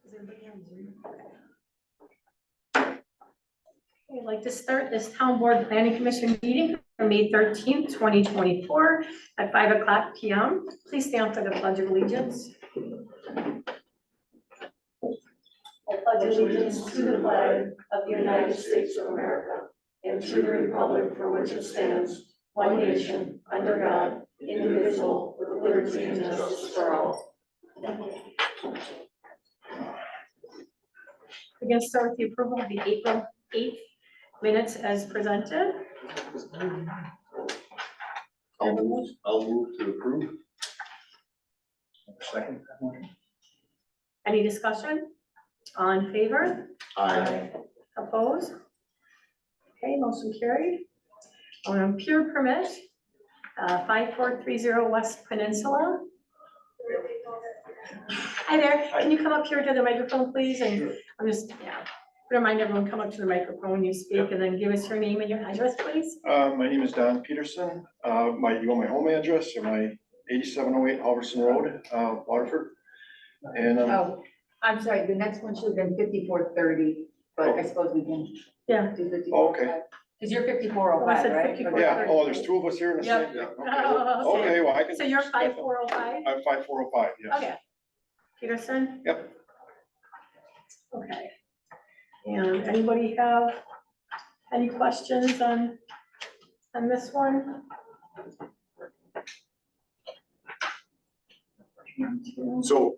Is everybody on Zoom? Okay, I'd like to start this Town Board Planning Commission meeting for May 13th, 2024 at 5:00 p.m. Please stand for the Pledge of Allegiance. I pledge allegiance to the flag of the United States of America and to the republic for which it stands, one nation, under God, indivisible, with liberty and justice for all. We're going to start with the approval of the April 8th minutes as presented. I'll move to approve. Second. Any discussion? All in favor? Aye. Opposed? Okay, motion carried. On Pure Permit, 5430 West Peninsula. Hi there, can you come up here to the microphone, please? And I'm just, remind everyone, come up to the microphone when you speak, and then give us your name and your address, please. My name is Don Peterson. You want my home address or my 8708 Halverson Road, Waterford? And, Oh, I'm sorry, the next one should have been 5430, but I suppose we can Yeah. do 5405. Oh, okay. Because you're Oh, I 5405, said right? 54. Yeah, oh, there's two of us here in the Yep. same, yeah, Oh, okay. Okay, well, I can. So you're 5405? I'm 5405, yes. Okay. Peterson? Yep. Okay. And anybody have any questions on this one? So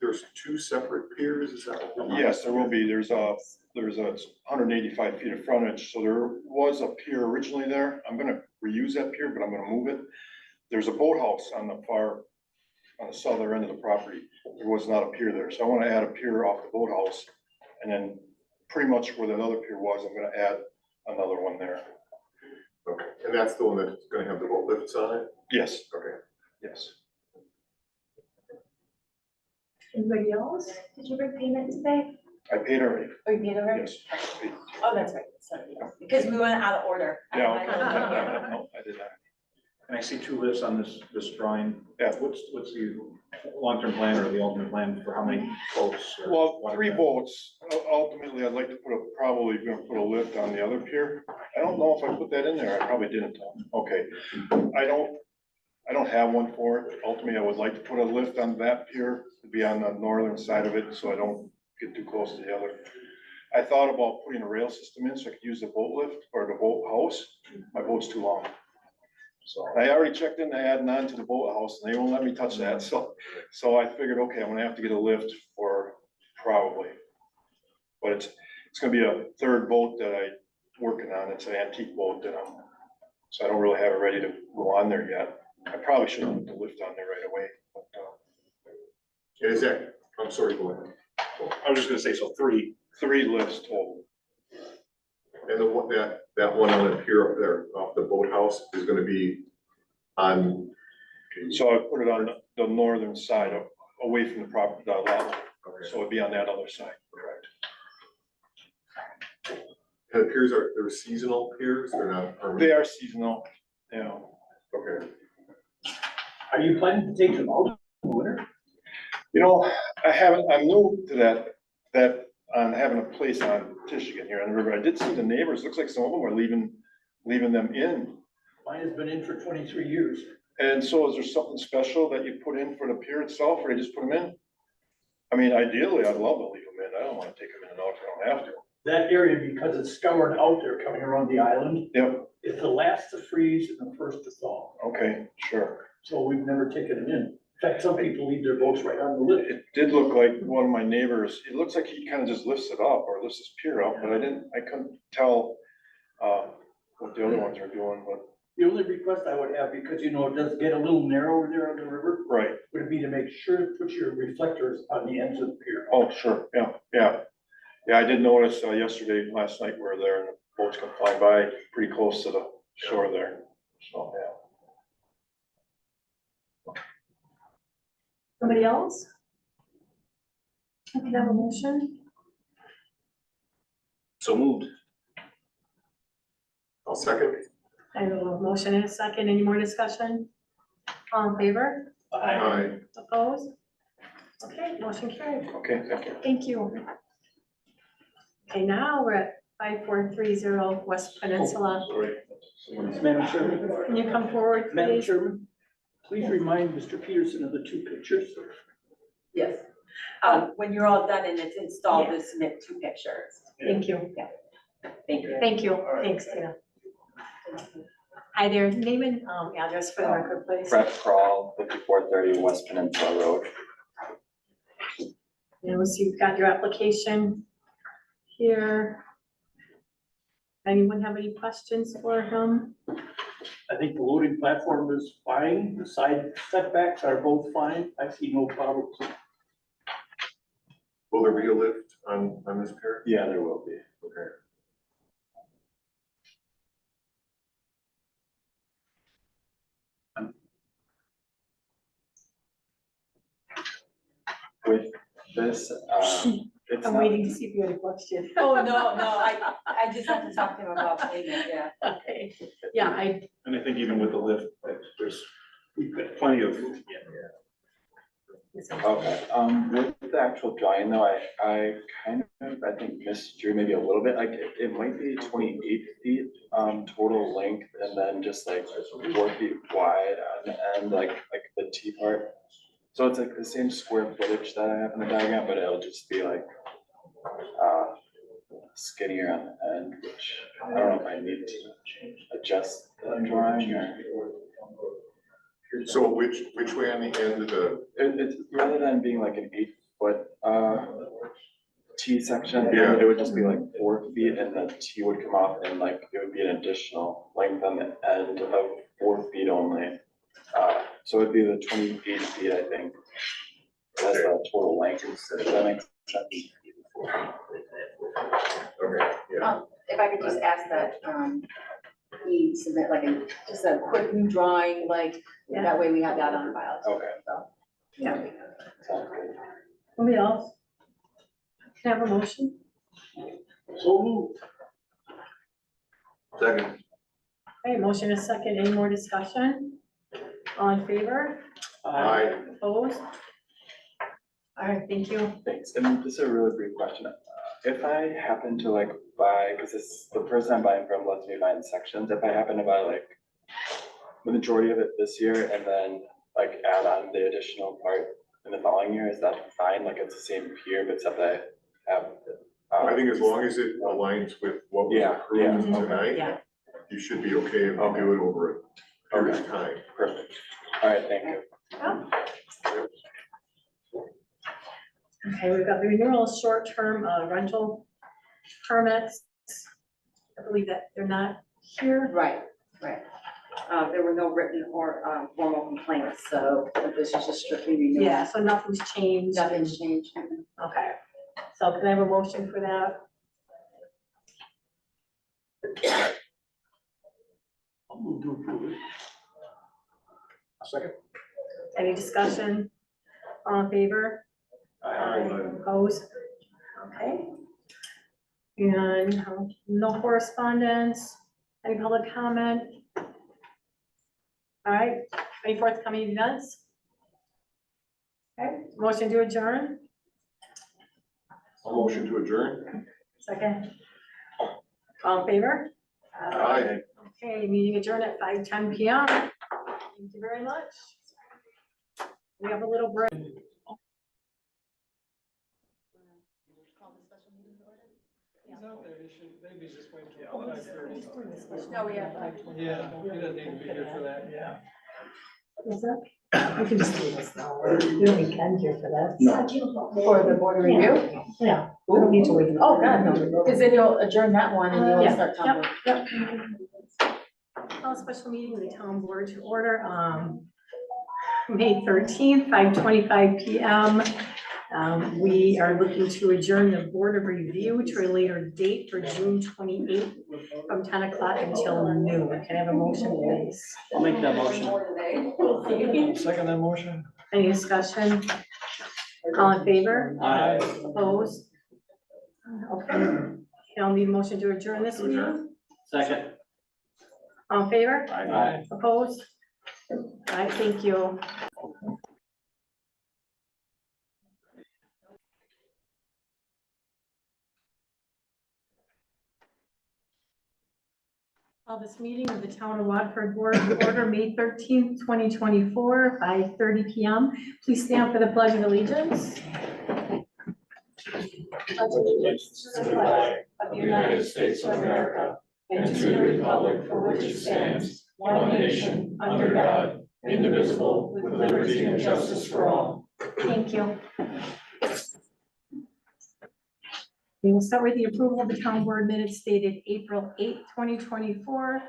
there's two separate piers, is that? what- Yes, there will be. There's a 185 feet of frontage, so there was a pier originally there. I'm gonna reuse that pier, but I'm gonna move it. There's a boathouse on the southern end of the property. There was not a pier there, so I wanna add a pier off the boathouse. And then pretty much where that other pier was, I'm gonna add another one there. Okay, and that's the one that's gonna have the boat lifts on it? Yes, Okay. yes. Anybody else? Did you bring payment today? I paid already, Oh, you did already? yes. Oh, that's right. Sorry. Because we went out of order. Yeah, okay. No, I did not. And I see two lists on this drawing. Yeah. What's the long-term plan or the ultimate plan for how many boats? or Well, water 3 craft? boats. Ultimately, I'd like to probably gonna put a lift on the other pier. I don't know if I put that in there. I probably didn't. Okay. I don't have one for it. Ultimately, I would like to put a lift on that pier to be on the northern side of it, so I don't get too close to the other. I thought about putting a rail system in so I could use the boat lift or the boat house. My boat's too long. So I already checked in, adding on to the boat house and they won't let me touch that. So I figured, okay, I'm gonna have to get a lift for probably. But it's gonna be a third boat that I'm working on. It's an antique boat that so I don't really have it ready to go on there yet. I probably should have put the lift on there right away, but, And is that, I'm sorry, go ahead. I was just gonna say, so 3. 3 lifts total. And the one, that one on the pier up there off the boathouse is gonna be on. So I put it on the northern side away from the property, the lot. Okay. So it'd be on that other side, correct? And the piers they're seasonal piers, they're not permanent? They are seasonal, you know. Okay. Are you planning to take them out in the winter? You know, I'm new to that on having a place on Michigan here on the river. I did see the neighbors, looks like some of them are leaving them in. Mine has been in for 23 years. And so is there something special that you put in for the pier itself, or they just put them in? I mean, ideally, I'd love to leave them in. I don't wanna take them in and out if I don't have to. That area, because it's scoured out there coming around the island, Yep, it's the last to freeze and the first to thaw. okay, sure. So we've never taken it in. In fact, some people leave their boats right on the lift. It did look like one of my neighbors, it looks like he kind of just lifts it up or lifts his pier up, but I couldn't tell what the other ones are doing, but, The only request I would have, because you know, it does get a little narrower there on the river, right. would be to make sure to put your reflectors on the ends of the pier. Oh, sure, yeah. Yeah, I did notice last night we were there and the boats come flying by pretty close to the shore there, so, yeah. Somebody else? I can have a motion. So moved. I'll second. I have a motion and a second. Any more discussion? All in favor? Aye. Opposed? Okay, motion carried. Okay, thank you. Thank you. Okay, now we're at 5430 West Peninsula. Madam Chairman, Can you come forward, Madam please? Chairman, please remind Mr. Peterson of the 2 pictures. Yes. When you're all done and it's installed, just submit 2 pictures. Thank you. Thank you. Thank you. Thanks, Tina. Hi there. Name and address for the record, please. Brett Crawl, 5430 West Peninsula Road. You so you've got your application here. Anyone have any questions for him? I think the loading platform is fine. The side setbacks are both fine. I see no problems. Will there be a lift on this pier? Yeah, there will be. Okay. With this, it's I'm not, waiting to see if you had a question. Oh, no, I just have to talk to him about payment, yeah. Okay, yeah, And I think even with the lift, there's plenty of, okay, with the actual drawing though, I kind of, I think misdrew maybe a little bit, like it might be 28 feet, total length, and then just like 4 feet wide on the end, like the T part. So it's like the same square footage that I have in the diagram, but it'll just be like, skinnier on the end, which I don't know if I need to adjust the drawing or. So which way on the end of the, It's rather than being like an 8-foot T section, Yeah. it would just be like 4 feet and the T would come off and like it would be an additional length on the end of 4 feet only. So it'd be the 28 feet, I think. That's the total length. Does that make sense? okay, yeah. If I could just ask that, he submit like just a quick new drawing, like, that way we have that on file. Okay. Yeah. Sounds good. Somebody else? Can I have a motion? So moved. Second. Okay, motion is second. Any more discussion? All in favor? Aye. Opposed? All right, thank you. Thanks. And just a really brief question. If I happen to like buy, because it's the person I'm buying from lets me buy in sections, if I happen to buy like the majority of it this year and then like add on the additional part in the following year, is that fine? Like it's the same pier, but except I have. I think as long as it aligns with what was Yeah, approved yeah, tonight, Yeah. you should be okay if you do it over a period of time. Perfect. All right, thank you. Okay, we've got the renewal of short-term rental permits. I believe that they're not here. Right. There were no written or formal complaints, so this is just strictly renewal. Yeah, so nothing's changed. Nothing's changed. Okay, so can I have a motion for that? I'll move to approve it. second. Any discussion? All in favor? Opposed? Okay. And no correspondence, any public comment? All right, any forthcoming events? Okay, motion to adjourn, A motion to adjourn? second. All in favor? Aye. Okay, meeting adjourned at 5:10 PM. Thank you very much. We have a little break. No, we have. Yeah, you don't need to be here for that, yeah. Is that? You can just leave us now. You don't need Ken here for that. No. For the board of review? Yeah, we don't need to wait. Oh, God, no, because then you'll adjourn that one and you'll Yeah, start talking. Yep. Call a special meeting of the town board to order, May 13th, 5:25 PM. We are looking to adjourn the board of review to a later date for June 28th from 10 o'clock until noon. Can I have a motion, please? I'll make that motion. Second that motion. Any discussion? All in favor? Aye. Opposed? Okay. I'll need a motion to adjourn this meeting. Second. All in favor? Aye. Opposed? All right, thank you. call this meeting of the Town of Watford Board to order May 13th, 2024, 5:30 PM. Please stand for the Pledge of Allegiance. Pledge allegiance to the flag of the United States of America and to the republic for which it stands, one nation, under God, indivisible, with liberty and justice for all. Thank you. We will start with the approval of the town board minutes dated April 8th, 2024,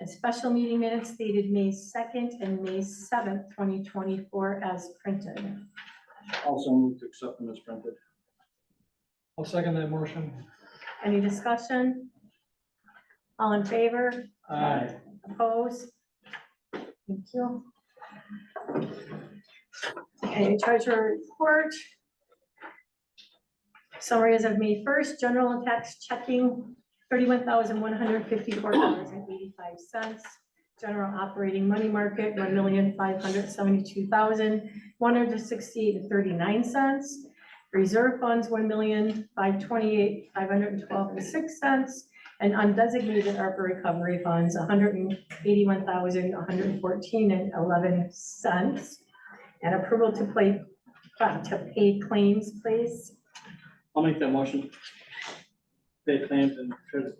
and special meeting minutes dated May 2nd and May 7th, 2024, as printed. Also move to accept them as printed. I'll second that motion. Any discussion? All in favor? Aye. Opposed? Thank you. Okay, treasurer report. Summary as of May 1st, general and tax checking, $31,154.85. General operating money market, $1,572,168.39. Reserve funds, $1,528,512.06. And undesignated ARPA recovery funds, $181,114.11. And approval to pay claims, please. I'll make that motion. Pay claims and approve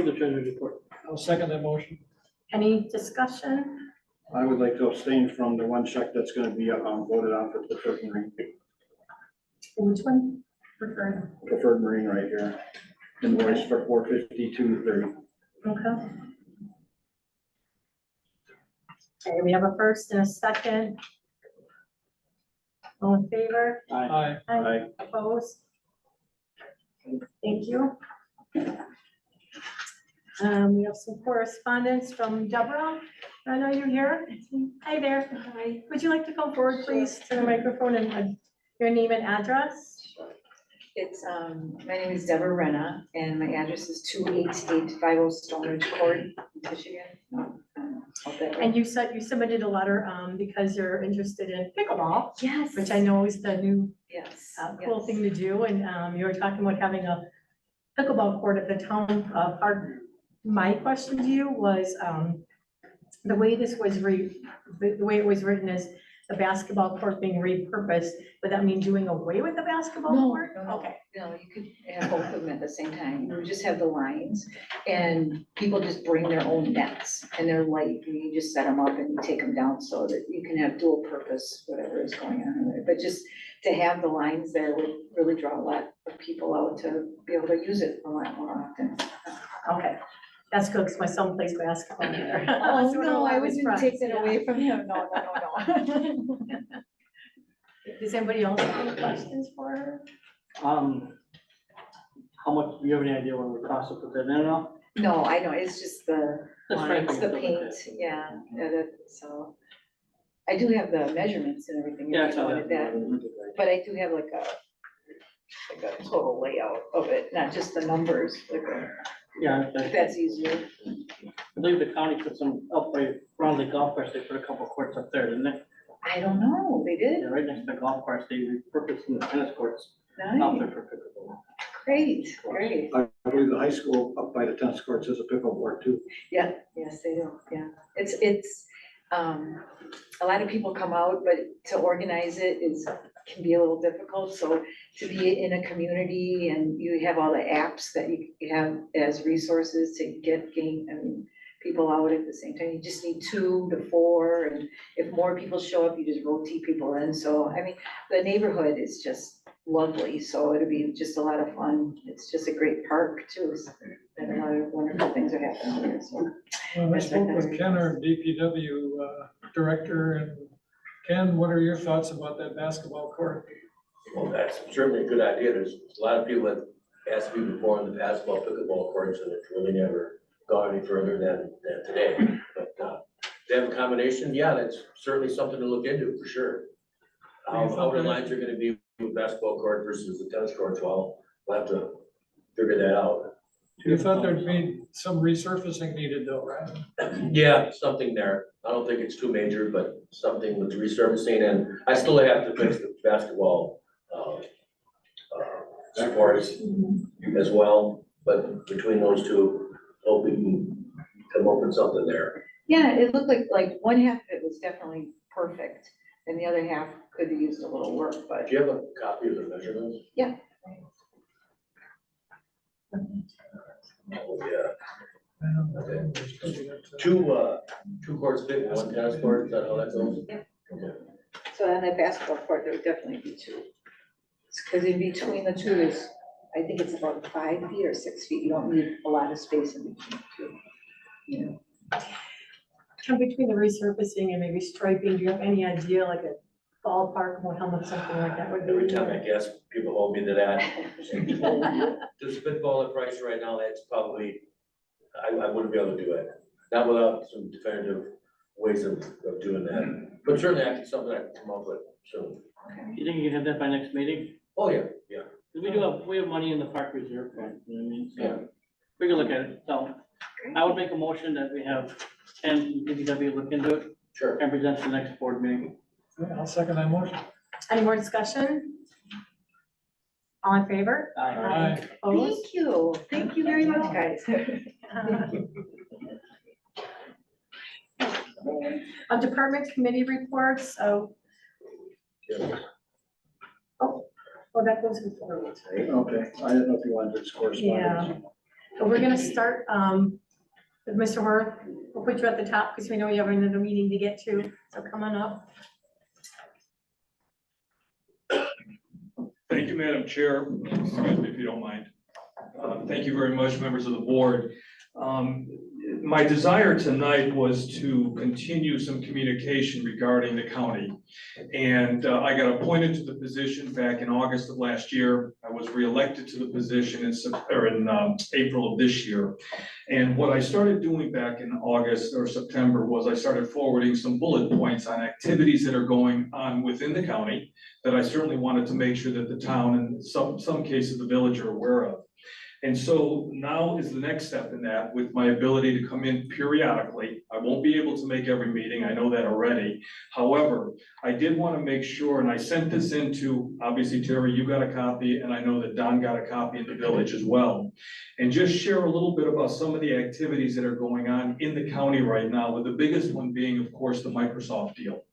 the treasurer's report. I'll second that motion. Any discussion? I would like to abstain from the one check that's gonna be voted on for Preferred Marine. Which one? Preferred. Preferred Marine right here. Invoice for $452.30. Okay. Okay, we have a first and a second. All in favor? Aye. Aye. Opposed? Thank you. We have some correspondence from Deborah. I know you're here. Hi there. Hi. Would you like to come forward, please, to the microphone and your name and address? It's, my name is Deborah Renna, and my address is 28850 Stone Ridge Court, Michigan. And you said you submitted a letter because you're interested in pickleball, Yes. which I know is the new Yes. cool thing to do. And you were talking about having a pickleball court at the town park. My question to you was the way this was the way it was written is the basketball court being repurposed. Would that mean doing away with the basketball No, court? no, no. Okay. No, you could have both of them at the same time. You would just have the lines, and people just bring their own nets, and they're light, and you just set them up and you take them down so that you can have dual purpose, whatever is going on there. But just to have the lines there would really draw a lot of people out to be able to use it a lot more often. Okay. That's good, because my son plays basketball there. Oh, So do no, all I of his wouldn't take friends, that yeah. away from him. No, no, no, no. Does anybody else have any questions for her? How much, do you have any idea what it would cost to put that in and out? No, I know, it's just the That's lines, right. the paint, yeah, so. I do have the measurements and everything, Yeah, if you wanted that, but I do have like a total layout of it, not just the numbers, like Yeah, if that's easier. I believe the county put some up by around the golf course, they put a couple courts up there, didn't they? I don't know, they did, Yeah, right next to the golf course, they repurposed some tennis courts out there nice, for pickleball. great, great, I believe the high school up by the tennis courts has a pickleball too. yeah, yes, they do, yeah, it's, a lot of people come out, but to organize it can be a little difficult, so to be in a community and you have all the apps that you have as resources to gain people out at the same time, you just need 2 to 4, and if more people show up, you just rotate people in, so, the neighborhood is just lovely, so it'll be just a lot of fun, it's just a great park too, and a lot of wonderful things are happening here, so. I spoke with Ken, our DPW director, and Ken, what are your thoughts about that basketball court? Well, that's certainly a good idea. There's a lot of people that asked me before on the basketball, pickleball courts, and it's really never gone any further than today. But to have a combination, yeah, that's certainly something to look into for sure. How the lines are gonna be with basketball court versus the tennis courts, well, we'll have to figure that out. You thought there'd be some resurfacing needed though, right? Yeah, something there. I don't think it's too major, but something with resurfacing, and I still have to fix the basketball supports as well, but between those two, hope we can come up with something there. Yeah, it looked like one half of it was definitely perfect, and the other half could have used a little work, but Do you have a copy of the measurements? yeah. Oh, yeah. Okay. Two courts fit, one tennis court, is that how that goes? Yeah. Okay. So on that basketball court, there would definitely be two. Because in between the two is, I think it's about 5 feet or 6 feet. You don't need a lot of space in between the two. You know, Come between the resurfacing and maybe striping, do you have any idea, like a ballpark, how much something like that would be? Every time I guess, people hold me to that. To spitball the price right now, that's probably, I wouldn't be able to do it. Not without some definitive ways of doing that. But certainly I can, something I can come up with, so. You think you can have that by next meeting? Oh, yeah, yeah. 'Cause we have money in the park reserve fund, you know what I mean? Yeah. So we can look at it. So I would make a motion that we have Ken from DPW look into it Sure. and present to the next board meeting. I'll second that motion. Any more discussion? All in favor? Aye. Opposed? Thank you very much, guys. Department committee reports, so. Yeah. Oh, that goes before, right? Okay, I didn't know if you wanted to just correspondence. But we're gonna start, with Mr. Worth. We'll put you at the top because we know you have another meeting to get to, so come on up. Thank you, Madam Chair. Excuse me if you don't mind. Thank you very much, members of the board. My desire tonight was to continue some communication regarding the county. And I got appointed to the position back in August of last year. I was reelected to the position in April of this year. And what I started doing back in August or September was I started forwarding some bullet points on activities that are going on within the county that I certainly wanted to make sure that the town and some cases the village are aware of. And so now is the next step in that with my ability to come in periodically. I won't be able to make every meeting, I know that already. However, I did want to make sure, and I sent this into, obviously Terry, you got a copy, and I know that Don got a copy in the village as well. And just share a little bit about some of the activities that are going on in the county right now, with the biggest one being, of course, the Microsoft deal.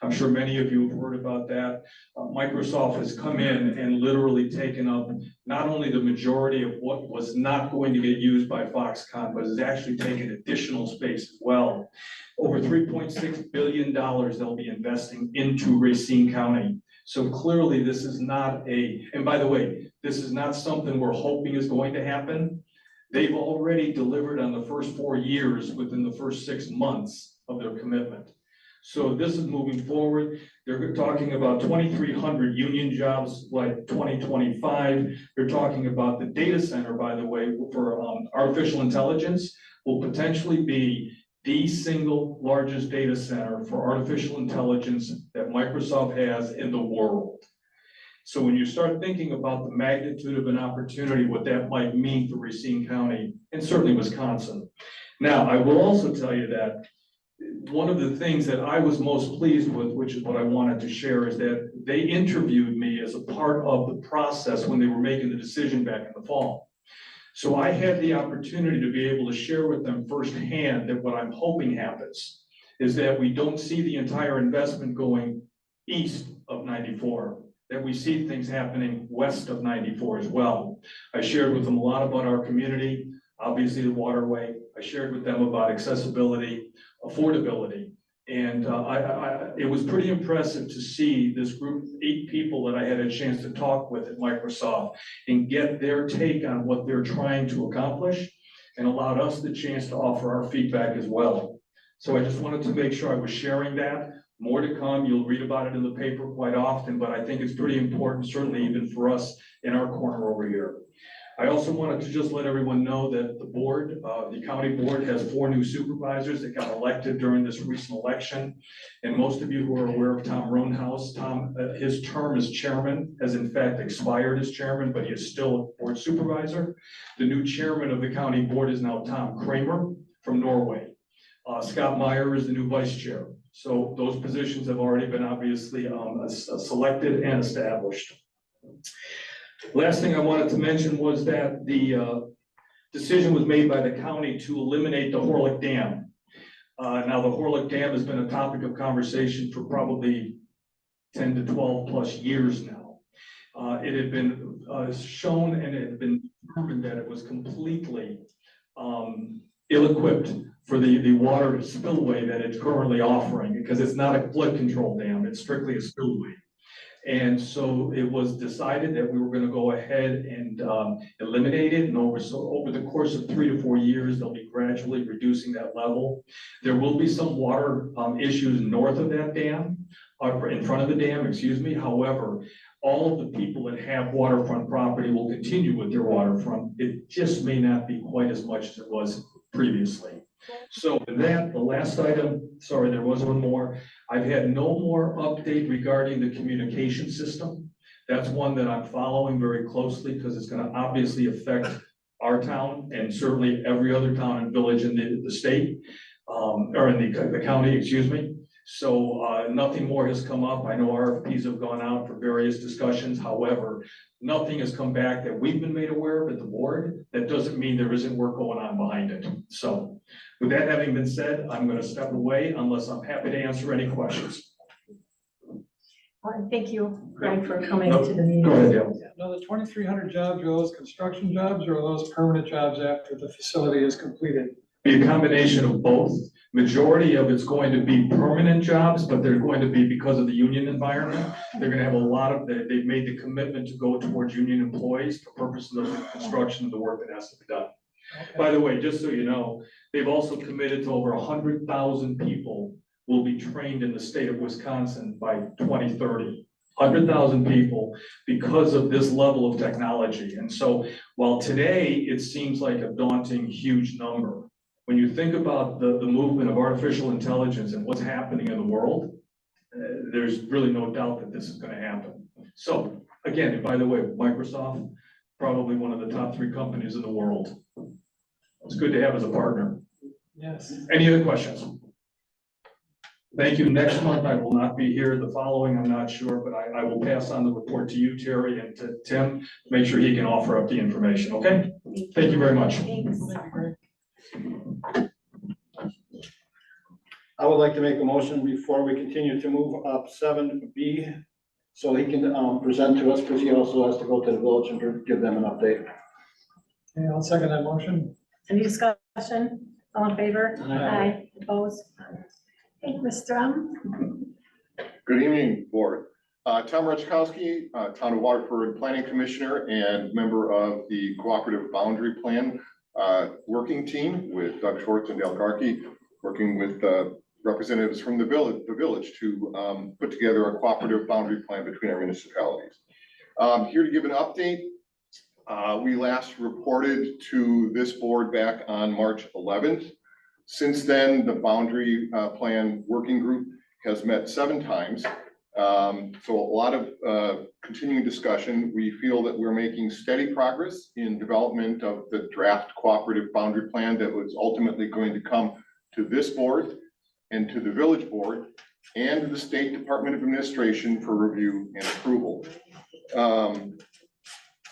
I'm sure many of you have heard about that. Microsoft has come in and literally taken up not only the majority of what was not going to get used by Foxconn, but has actually taken additional space as well. Over $3.6 billion they'll be investing into Racine County. So clearly this is not and by the way, this is not something we're hoping is going to happen. They've already delivered on the first 4 years within the first 6 months of their commitment. So this is moving forward. They're talking about 2,300 union jobs like 2025. They're talking about the data center, by the way, for artificial intelligence will potentially be the single largest data center for artificial intelligence that Microsoft has in the world. So when you start thinking about the magnitude of an opportunity, what that might mean for Racine County and certainly Wisconsin. Now, I will also tell you that one of the things that I was most pleased with, which is what I wanted to share, is that they interviewed me as a part of the process when they were making the decision back in the fall. So I had the opportunity to be able to share with them firsthand that what I'm hoping happens is that we don't see the entire investment going east of 94, that we see things happening west of 94 as well. I shared with them a lot about our community, obviously the waterway. I shared with them about accessibility, affordability. And it was pretty impressive to see this group of 8 people that I had a chance to talk with at Microsoft and get their take on what they're trying to accomplish, and allowed us the chance to offer our feedback as well. So I just wanted to make sure I was sharing that. More to come. You'll read about it in the paper quite often, but I think it's pretty important, certainly even for us in our corner over here. I also wanted to just let everyone know that the board, the county board, has 4 new supervisors that got elected during this recent election. And most of you who are aware of Tom Roanhouse, his term as chairman has in fact expired as chairman, but he is still a board supervisor. The new chairman of the county board is now Tom Kramer from Norway. Scott Meyer is the new vice chair. So those positions have already been obviously selected and established. Last thing I wanted to mention was that decision was made by the county to eliminate the Horlick Dam. Now, the Horlick Dam has been a topic of conversation for probably 10 to 12 plus years now. It had been shown and it had been determined that it was completely ill-equipped for the water spillway that it's currently offering, because it's not a flood control dam, it's strictly a spillway. And so it was decided that we were gonna go ahead and eliminate it, and over the course of 3 to 4 years, they'll be gradually reducing that level. There will be some water issues north of that dam, in front of the dam, excuse me. However, all of the people that have waterfront property will continue with their waterfront. It just may not be quite as much as it was previously. So with that, the last item, sorry, there was one more. I've had no more update regarding the communication system. That's one that I'm following very closely because it's gonna obviously affect our town and certainly every other town and village in the state, or in the county, excuse me. So nothing more has come up. I know RFPs have gone out for various discussions. However, nothing has come back that we've been made aware of at the board. That doesn't mean there isn't work going on behind it. So with that having been said, I'm going to step away unless I'm happy to answer any questions. Thank you, Greg, for coming Nope. to the meeting. Go ahead, Dale. Now, the 2,300 jobs, are those construction jobs or are those permanent jobs after the facility is completed? Be a combination of both. Majority of it's going to be permanent jobs, but they're going to be, because of the union environment, they're gonna have a lot of, they've made the commitment to go towards union employees for purposes of the construction of the work that has to be done. By the way, just so you know, they've also committed to over 100,000 people will be trained in the state of Wisconsin by 2030. 100,000 people because of this level of technology. And so while today it seems like a daunting, huge number, when you think about the movement of artificial intelligence and what's happening in the world, there's really no doubt that this is going to happen. So again, and by the way, Microsoft, probably one of the top 3 companies in the world. It's good to have as a partner. Yes. Any other questions? Thank you. Next month, I will not be here. The following, I'm not sure, but I will pass on the report to you, Terry, and to Tim, make sure he can offer up the information, okay? Thank you very much. Thanks. I would like to make a motion before we continue to move up 7B, so he can present to us, because he also has to go to the village and give them an update. Okay, I'll second that motion. Any discussion? All in favor? Aye. Opposed? Hey, Mr. Good evening, board. Tom Rachkowski, Town of Waterford Planning Commissioner and member of the Cooperative Boundary Plan working team with Doug Schwartz and Dale Garkey, working with representatives from the village to put together a cooperative boundary plan between our municipalities. Here to give an update. We last reported to this board back on March 11th. Since then, the boundary plan working group has met 7 times. So a lot of continuing discussion. We feel that we're making steady progress in development of the draft cooperative boundary plan that was ultimately going to come to this board and to the village board and to the State Department of Administration for review and approval.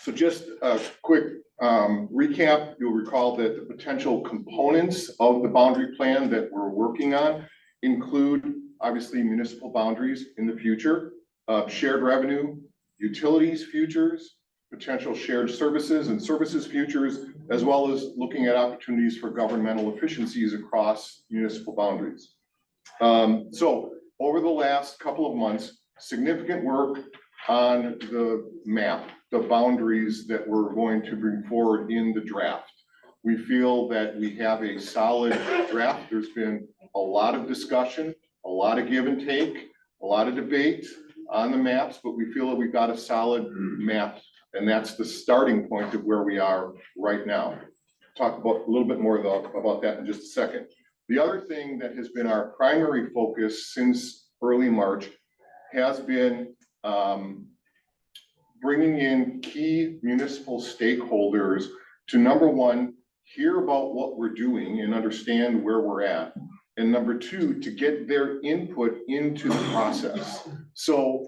So just a quick recap. You'll recall that the potential components of the boundary plan that we're working on include obviously municipal boundaries in the future, shared revenue, utilities futures, potential shared services and services futures, as well as looking at opportunities for governmental efficiencies across municipal boundaries. So over the last couple of months, significant work on the map, the boundaries that we're going to bring forward in the draft. We feel that we have a solid draft. There's been a lot of discussion, a lot of give and take, a lot of debate on the maps, but we feel that we've got a solid map, and that's the starting point of where we are right now. Talk about a little bit more about that in just a second. The other thing that has been our primary focus since early March has been bringing in key municipal stakeholders to, number one, hear about what we're doing and understand where we're at. And number two, to get their input into the process. So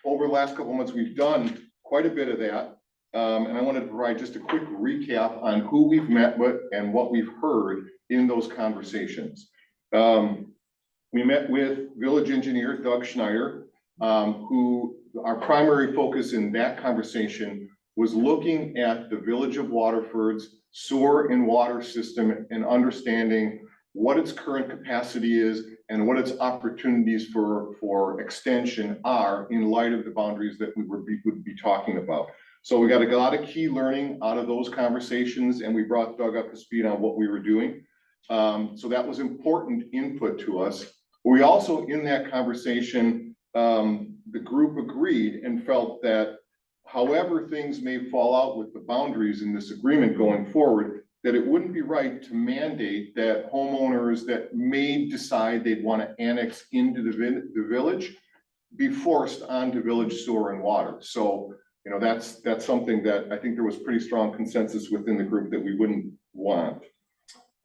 over the last couple of months, we've done quite a bit of that. And I wanted to provide just a quick recap on who we've met with and what we've heard in those conversations. We met with village engineer Doug Schneider, who our primary focus in that conversation was looking at the village of Waterford's sewer and water system and understanding what its current capacity is and what its opportunities for extension are in light of the boundaries that we would be talking about. So we got a lot of key learning out of those conversations, and we brought Doug up to speed on what we were doing. So that was important input to us. We also, in that conversation, the group agreed and felt that however things may fall out with the boundaries in this agreement going forward, that it wouldn't be right to mandate that homeowners that may decide they'd want to annex into the village be forced onto village sewer and water. So, you know, that's something that I think there was pretty strong consensus within the group that we wouldn't want.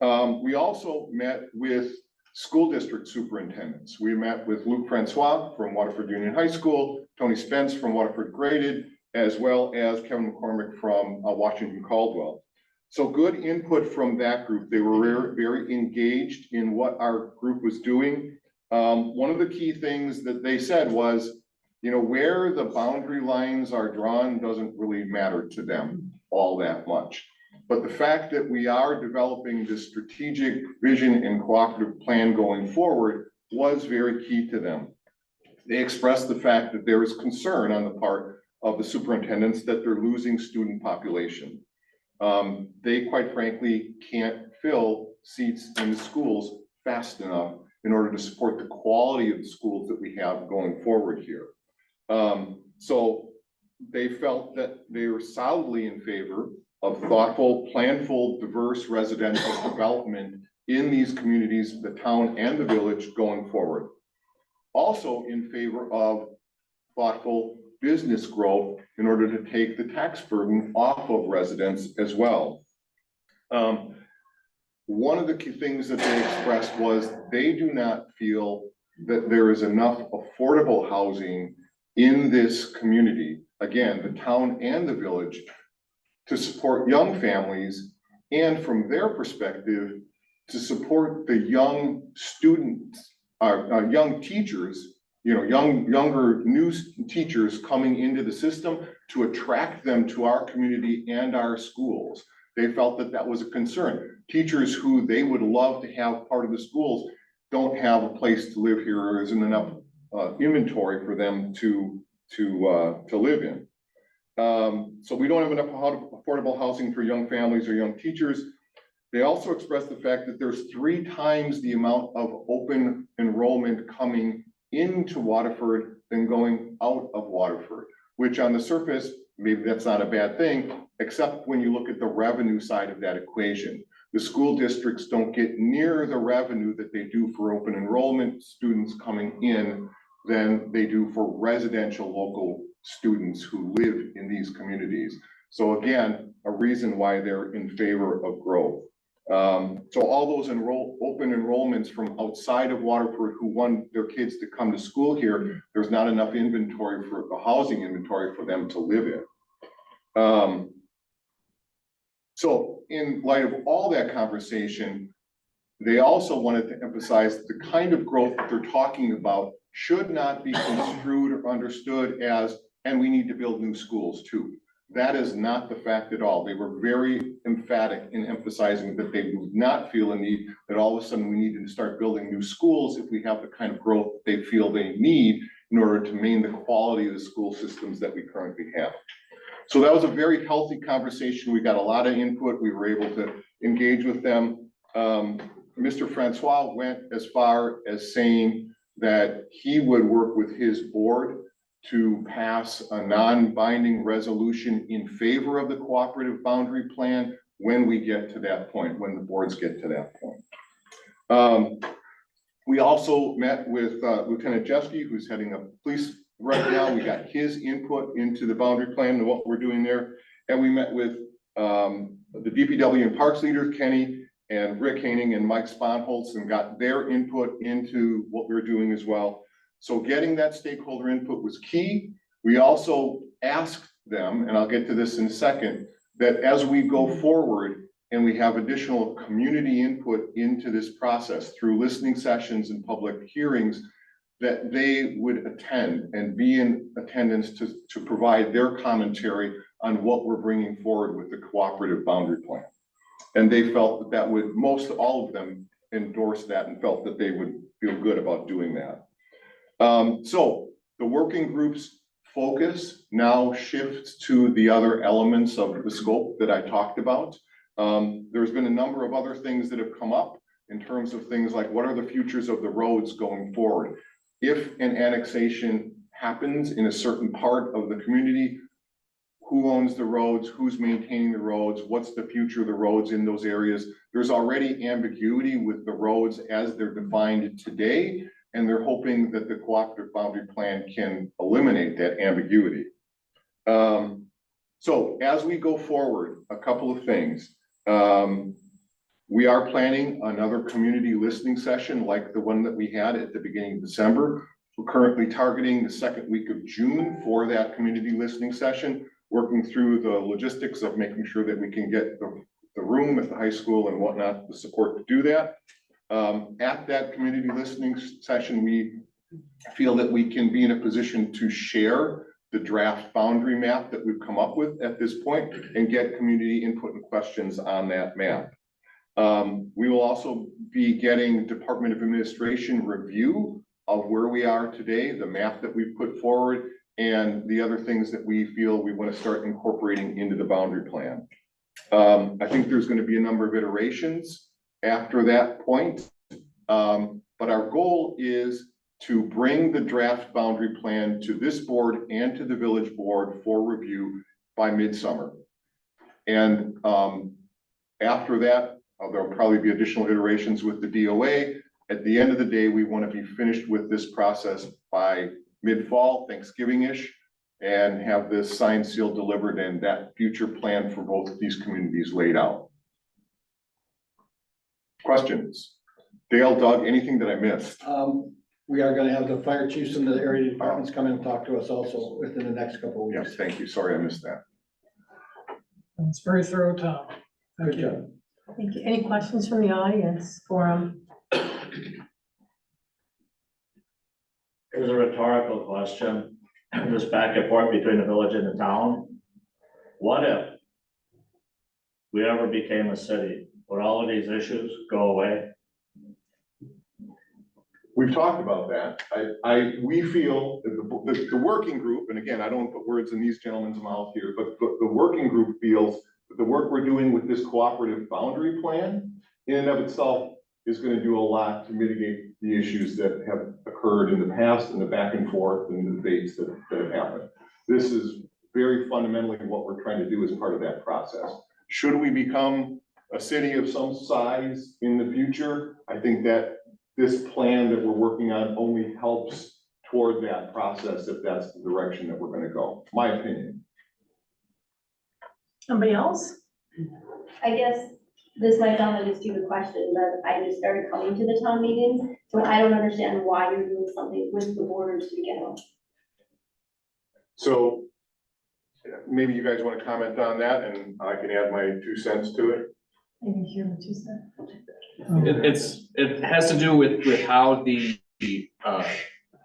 We also met with school district superintendents. We met with Luke Francois from Waterford Union High School, Tony Spence from Waterford Graded, as well as Kevin McCormick from Washington Caldwell. So good input from that group. They were very, very engaged in what our group was doing. One of the key things that they said was, you know, where the boundary lines are drawn doesn't really matter to them all that much. But the fact that we are developing this strategic vision and cooperative plan going forward was very key to them. They expressed the fact that there is concern on the part of the superintendents that they're losing student population. They quite frankly can't fill seats in the schools fast enough in order to support the quality of the schools that we have going forward here. So they felt that they were solidly in favor of thoughtful, planful, diverse residential development in these communities, the town and the village going forward. Also in favor of thoughtful business growth in order to take the tax burden off of residents as well. One of the key things that they expressed was they do not feel that there is enough affordable housing in this community, again, the town and the village, to support young families and from their perspective, to support the young students, young teachers, you know, younger new teachers coming into the system to attract them to our community and our schools. They felt that that was a concern. Teachers who they would love to have part of the schools don't have a place to live here or isn't enough inventory for them to live in. So we don't have enough affordable housing for young families or young teachers. They also expressed the fact that there's 3 times the amount of open enrollment coming into Waterford than going out of Waterford, which on the surface, maybe that's not a bad thing, except when you look at the revenue side of that equation. The school districts don't get near the revenue that they do for open enrollment students coming in than they do for residential local students who live in these communities. So again, a reason why they're in favor of growth. So all those open enrollments from outside of Waterford who want their kids to come to school here, there's not enough inventory for the housing inventory for them to live in. So in light of all that conversation, they also wanted to emphasize the kind of growth that they're talking about should not be construed or understood as, and we need to build new schools too. That is not the fact at all. They were very emphatic in emphasizing that they do not feel a need that all of a sudden we need to start building new schools if we have the kind of growth they feel they need in order to maintain the quality of the school systems that we currently have. So that was a very healthy conversation. We got a lot of input. We were able to engage with them. Mr. Francois went as far as saying that he would work with his board to pass a non-binding resolution in favor of the cooperative boundary plan when we get to that point, when the boards get to that point. We also met with Lieutenant Jeske, who's heading up police right now. We got his input into the boundary plan and what we're doing there. And we met with the DPW and Parks leaders, Kenny and Rick Haining and Mike Sponholz, and got their input into what we're doing as well. So getting that stakeholder input was key. We also asked them, and I'll get to this in a second, that as we go forward and we have additional community input into this process through listening sessions and public hearings, that they would attend and be in attendance to provide their commentary on what we're bringing forward with the cooperative boundary plan. And they felt that that would, most all of them endorsed that and felt that they would feel good about doing that. So the working group's focus now shifts to the other elements of the scope that I talked about. There's been a number of other things that have come up in terms of things like what are the futures of the roads going forward? If an annexation happens in a certain part of the community, who owns the roads, who's maintaining the roads, what's the future of the roads in those areas? There's already ambiguity with the roads as they're defined today, and they're hoping that the cooperative boundary plan can eliminate that ambiguity. So as we go forward, a couple of things. We are planning another community listening session like the one that we had at the beginning of December. We're currently targeting the second week of June for that community listening session, working through the logistics of making sure that we can get the room at the high school and whatnot, the support to do that. At that community listening session, we feel that we can be in a position to share the draft boundary map that we've come up with at this point and get community input and questions on that map. We will also be getting Department of Administration review of where we are today, the map that we've put forward, and the other things that we feel we want to start incorporating into the boundary plan. I think there's going to be a number of iterations after that point. But our goal is to bring the draft boundary plan to this board and to the village board for review by midsummer. And after that, there'll probably be additional iterations with the DOA. At the end of the day, we want to be finished with this process by mid-fall, Thanksgiving-ish, and have this signed, sealed, delivered, and that future plan for both of these communities laid out. Questions? Dale, Doug, anything that I missed? We are gonna have the fire chiefs and the area departments come in and talk to us also within the next couple of weeks. Yes, thank you. Sorry, I missed that. It's very thorough, Tom. Thank Good you. job. Thank you. Any questions from the audience for Here's a rhetorical question, just back and forth between the village and the town. What if we ever became a city? Would all of these issues go away? We've talked about that. We feel that the working group, and again, I don't want to put words in these gentlemen's mouth here, but the working group feels that the work we're doing with this cooperative boundary plan in and of itself is going to do a lot to mitigate the issues that have occurred in the past and the back and forth and the debates that have happened. This is very fundamentally what we're trying to do as part of that process. Should we become a city of some size in the future, I think that this plan that we're working on only helps toward that process if that's the direction that we're going to go, my opinion. somebody else? I guess this might sound like a stupid question, but I just started coming to the town meetings, so I don't understand why you're doing something with the borders to begin with. So maybe you guys want to comment on that and I can add my 2 cents to it. I didn't hear what you said. It has to do with how the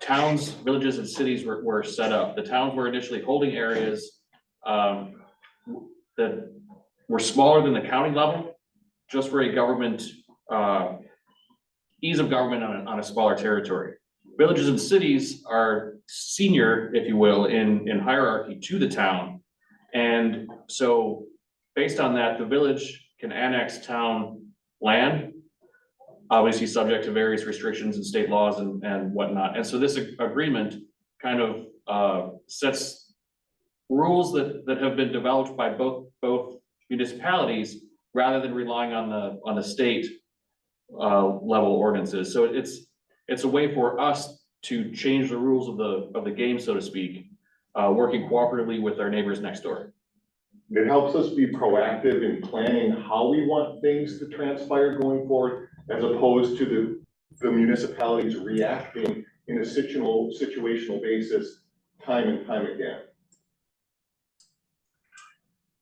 towns, villages and cities were set up. The towns were initially holding areas that were smaller than the county level, just for a government, ease of government on a smaller territory. Villages and cities are senior, if you will, in hierarchy to the town. And so based on that, the village can annex town land, obviously subject to various restrictions and state laws and whatnot. And so this agreement kind of sets rules that have been developed by both municipalities rather than relying on the state level ordinances. So it's a way for us to change the rules of the game, so to speak, working cooperatively with our neighbors next door. It helps us be proactive in planning how we want things to transpire going forward, as opposed to the municipalities reacting in a situational basis time and time again.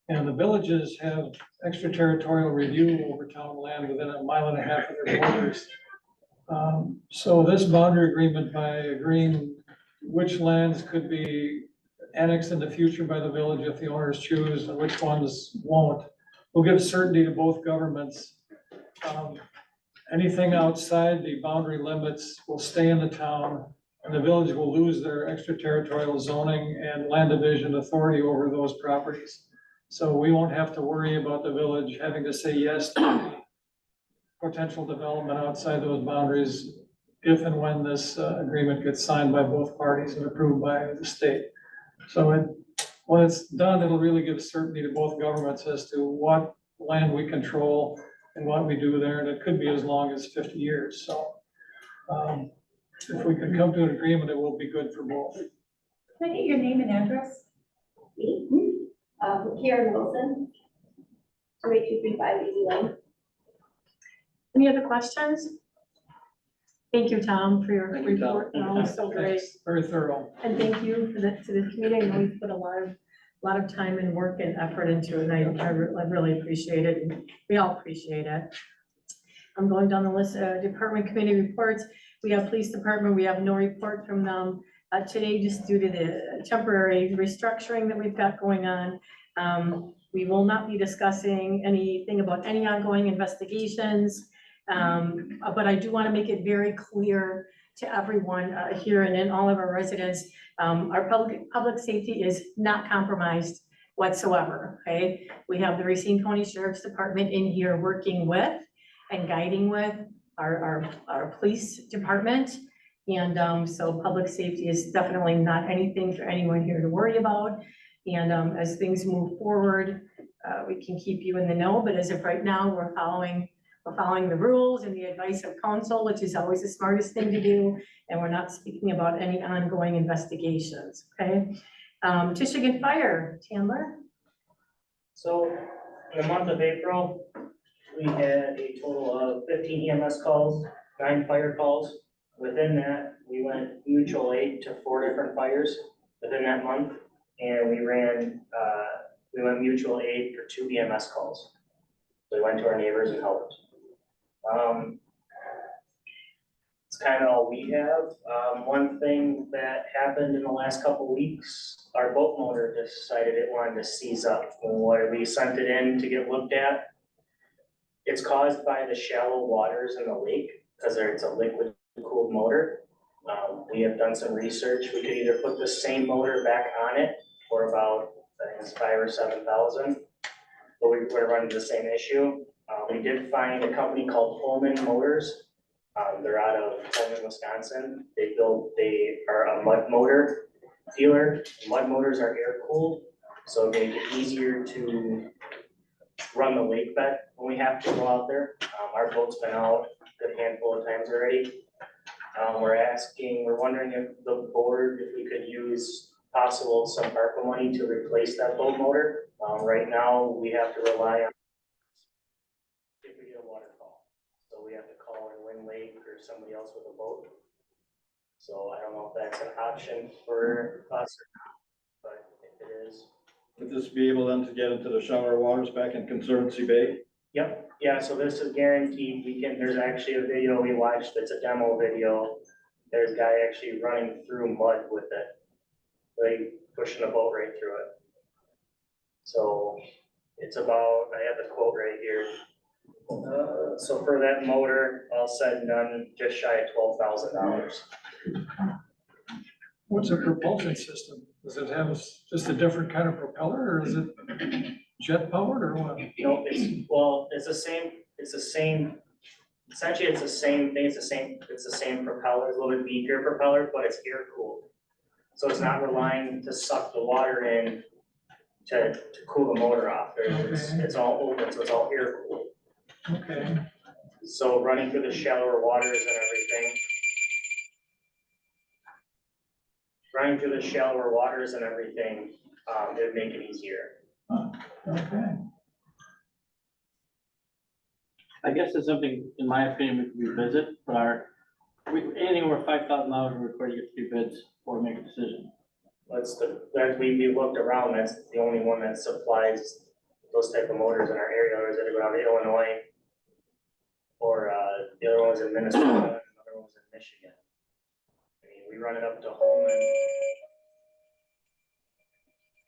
And the villages have extraterritorial review over town land within 1.5 miles of their borders. So this boundary agreement, by agreeing which lands could be annexed in the future by the village if the owners choose, and which ones won't, will give certainty to both governments. Anything outside the boundary limits will stay in the town, and the village will lose their extraterritorial zoning and land division authority over those properties. So we won't have to worry about the village having to say yes to potential development outside those boundaries if and when this agreement gets signed by both parties and approved by the state. So when it's done, it'll really give certainty to both governments as to what land we control and what we do there, and it could be as long as 50 years. So if we can come to an agreement, it will be good for both. Can I get your name and address? Me, Karen Wilson, 28235 Easy Lane. Any other questions? Thank you, Tom, for your Thank you, Tom. report. Always so great. Very thorough. And thank you to the community. I know we've put a lot of time and work and effort into it, and I really appreciate it, and we all appreciate it. I'm going down the list of department committee reports. We have police department, we have no report from them today, just due to the temporary restructuring that we've got going on. We will not be discussing anything about any ongoing investigations. But I do want to make it very clear to everyone here and in all of our residents, our public safety is not compromised whatsoever, okay? We have the Racine County Sheriff's Department in here working with and guiding with our police department. And so public safety is definitely not anything for anyone here to worry about. And as things move forward, we can keep you in the know, but as of right now, we're following the rules and the advice of counsel, which is always the smartest thing to do. And we're not speaking about any ongoing investigations, okay? Michigan Fire, Chandler? So in the month of April, we had a total of 15 EMS calls, 9 fire calls. Within that, we went mutual aid to 4 different fires within that month. And we went mutual aid for 2 EMS calls. So we went to our neighbors and helped. It's kind of all we have. One thing that happened in the last couple weeks, our boat motor decided it wanted to seize up. When we sent it in to get looked at, it's caused by the shallow waters in the lake because it's a liquid cooled motor. We have done some research. We could either put the same motor back on it for about, I think it's 5,000 or 7,000, but we would run into the same issue. We did find a company called Holman Motors. They're out of Holman, Wisconsin. They are a mud motor dealer. Mud motors are air cooled, so they make it easier to run the lake bed when we have to go out there. Our boat's been out a good handful of times already. We're wondering if the board, if we could use some ARPA money to replace that boat motor. Right now, we have to rely on if we get a water call. So we have to call in Wind Lake or somebody else with a boat. So I don't know if that's an option for us or not, but if it is. Would this be able then to get into the shallower waters back in Conservancy Bay? Yep, yeah, so this is guaranteed. There's actually a video we watched that's a demo video. There's a guy actually running through mud with it. Like pushing a boat right through it. So it's about, I have the quote right here. So for that motor, all said and done, just shy of $12,000. What's a propulsion system? Does it have just a different kind of propeller, or is it jet powered, or what? No, it's the same, essentially it's the same thing, it's the same propeller, it's a little bit weaker propeller, but it's air cooled. So it's not relying to suck the water in to cool the motor off. It's all open, so it's all air cooled. Okay. So running through the shallower waters and everything, it would make it easier. Okay. I guess it's something, in my opinion, we could revisit, but anything over $5,000 require you get 3 bids or make a decision. We looked around, that's the only one that supplies those type of motors in our area, or is it around Illinois? Or, the other one's in Minnesota, and another one's in Michigan. I mean, we run it up to home and.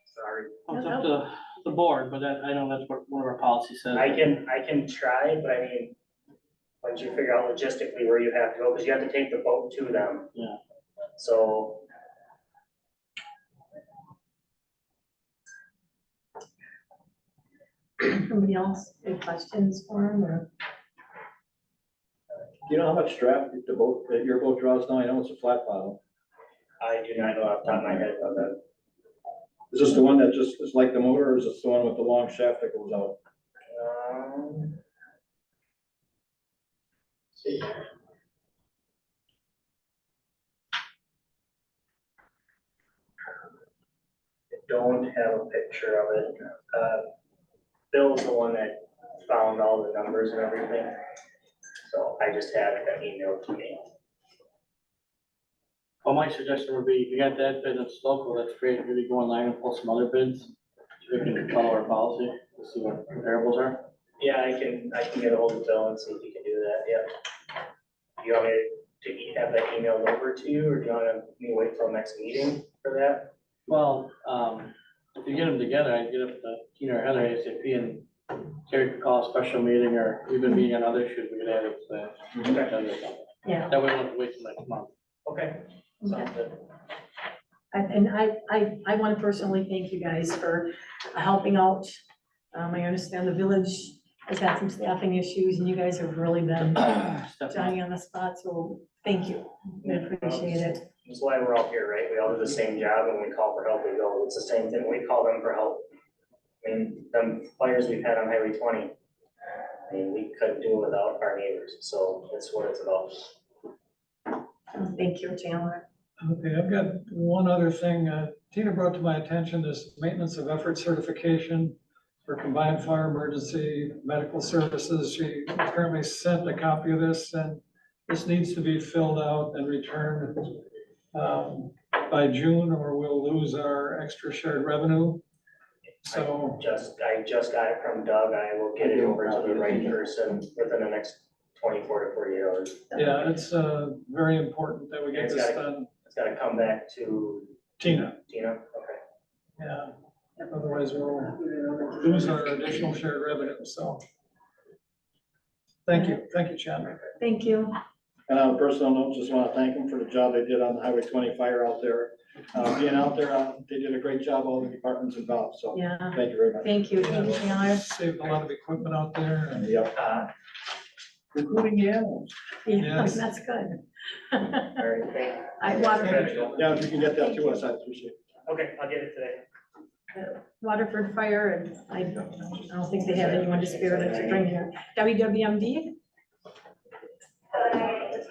Sorry, It's up to the board, but that, I know that's what one of our policies says. I can try, but I mean, once you figure out logistically where you have to go, because you have to take the boat to them. Yeah. So. Somebody else, any questions for him or? Do you know how much draft the boat, that your boat draws now? I know it's a flat bottom. I do not know off the top of my head about that. Is this the one that just is like the motor, or is this the one with the long shaft that goes out? See. I don't have a picture of it. Bill's the one that found all the numbers and everything. So I just had it emailed to me. Well, my suggestion would be, if you got that bid that's local, that's great, maybe go online and pull some other bids. So we can follow our policy, to see what comparables are. Yeah, I can get a hold of Bill and see if he can do that, yeah. Do you want me to have that emailed over to you, or do you want me to wait till next meeting for that? Well, if you get them together, I'd get up to Tina or Heather ASAP, and Terry could call a special meeting, or we've been meeting on other issues, we could add it to the agenda or something. Yeah. That way we don't have to wait till next month. Okay, sounds good. And I want to personally thank you guys for helping out. I understand the village has had some staffing issues and you guys have really been Johnny on the spot, so thank you. We appreciate it. That's why we're all here, right? We all do the same job, and we call for help, we go, it's the same thing, we call them for help. I mean, them fires we've had on Highway 20, I mean, we couldn't do it without our neighbors, so that's what it's about. Thank you, Chandler. Okay, I've got one other thing. Tina brought to my attention this maintenance of effort certification for combined fire emergency medical services. She currently sent a copy of this, and this needs to be filled out and returned by June, or we'll lose our extra shared revenue. So, I just got it from Doug, I will get it over to the right person within the next 24 to 48 hours. yeah, it's very important that we get this done. It's gotta come back to Tina, Tina, okay. yeah, otherwise we'll lose our additional shared revenue, so. Thank you, Chandler. Thank you. And on a personal note, just want to thank them for the job they did on the Highway 20 fire out there. Being out there, they did a great job, all the departments involved, so Yeah, thank you very much. thank you, Chandler. Saved a lot of equipment out there, and Yep. Including the animals. Yeah, Yes. that's good. All right, thank you. Yeah, if you can get that to us, I appreciate it. Okay, I'll get it today. Waterford Fire, and I don't think they have anyone to spare to bring here. WWMD?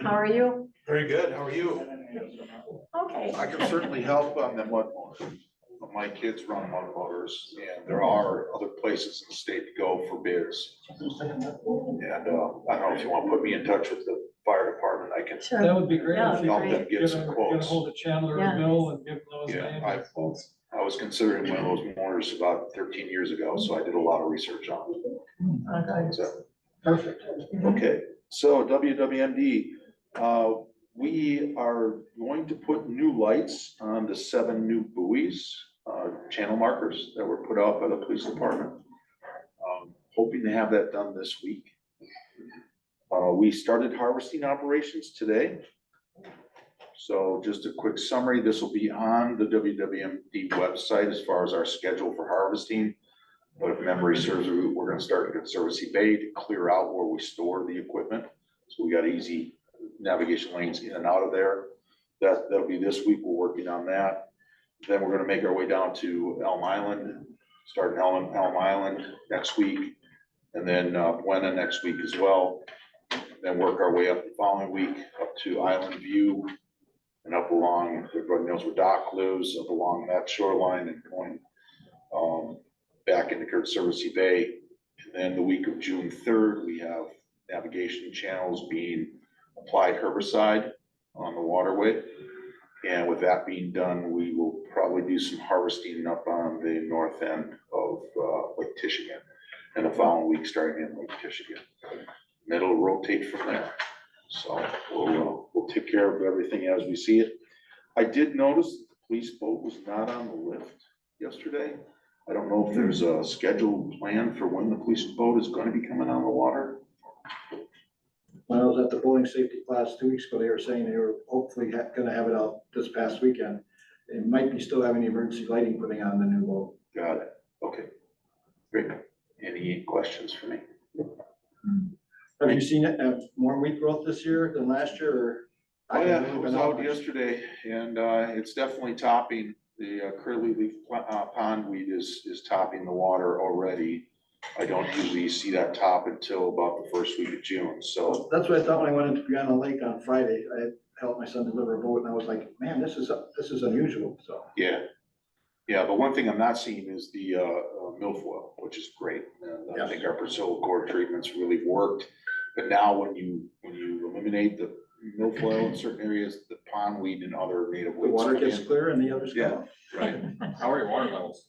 How are you? Very good, how are you? Okay. I can certainly help on the mud motors. My kids run mud motors, and there are other places in the state to go for bids. And I don't know if you want to put me in touch with the fire department, I can Sure. that would be great. Yeah, if you help could them get some Get a quotes. hold of Chandler Yeah. and Bill and give them those Yeah, names I- and quotes. I was considering one of those motors about 13 years ago, so I did a lot of research on Okay. it. So, Perfect. okay, so WWMD, we are going to put new lights on the 7 new buoys, channel markers that were put out by the police department. Hoping to have that done this week. We started harvesting operations today. So just a quick summary, this will be on the WWMD website as far as our schedule for harvesting. But if memory serves, we're gonna start at Conservancy Bay to clear out where we store the equipment. So we got easy navigation lanes in and out of there. That'll be this week, we're working on that. Then we're gonna make our way down to Elm Island, start in Elm Island next week. And then Buena next week as well. Then work our way up the following week up to Island View. And up along, everybody knows where Doc lives, up along that shoreline and going back into Conservancy Bay. And then the week of June 3rd, we have navigation channels being applied herbicide on the waterway. And with that being done, we will probably do some harvesting up on the north end of of, Lake Michigan. And the following week, starting in Lake Michigan. And it'll rotate from there. So we'll take care of everything as we see it. I did notice that the police boat was not on the lift yesterday. I don't know if there's a scheduled plan for when the police boat is gonna be coming on the water. When I was at the bowling safety class 2 weeks ago, they were saying they were hopefully gonna have it out this past weekend. They might be still having emergency lighting putting on the new boat. Got it. Okay. Great. Any questions for me? Have you seen it, more wheat growth this year than last year, or? Oh, yeah, haven't I really was been out much. yesterday and, it's definitely topping. The curly leaf pondweed is topping the water already. I don't usually see that top until about the first week of June, so. That's what I thought when I went into Brianna Lake on Friday. I helped my son deliver a boat and I was like, man, this is unusual, so. Yeah. Yeah, but one thing I'm not seeing is the milfoil, which is great. And I think our Priscilla core treatments really worked. But now when you eliminate the milfoil in certain areas, the pondweed and other native The weeds. water come gets in. clear and the others Yeah. come up. Right. How are your water levels?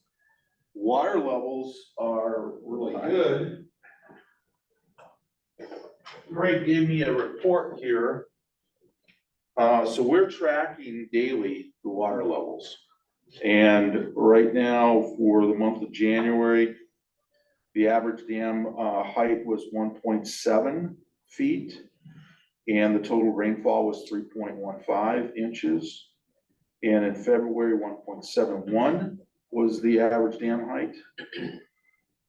Water levels are really good. Greg gave me a report here. So we're tracking daily the water levels. And right now, for the month of January, the average dam height was 1.7 feet. And the total rainfall was 3.15 inches. And in February, 1.71 was the average dam height.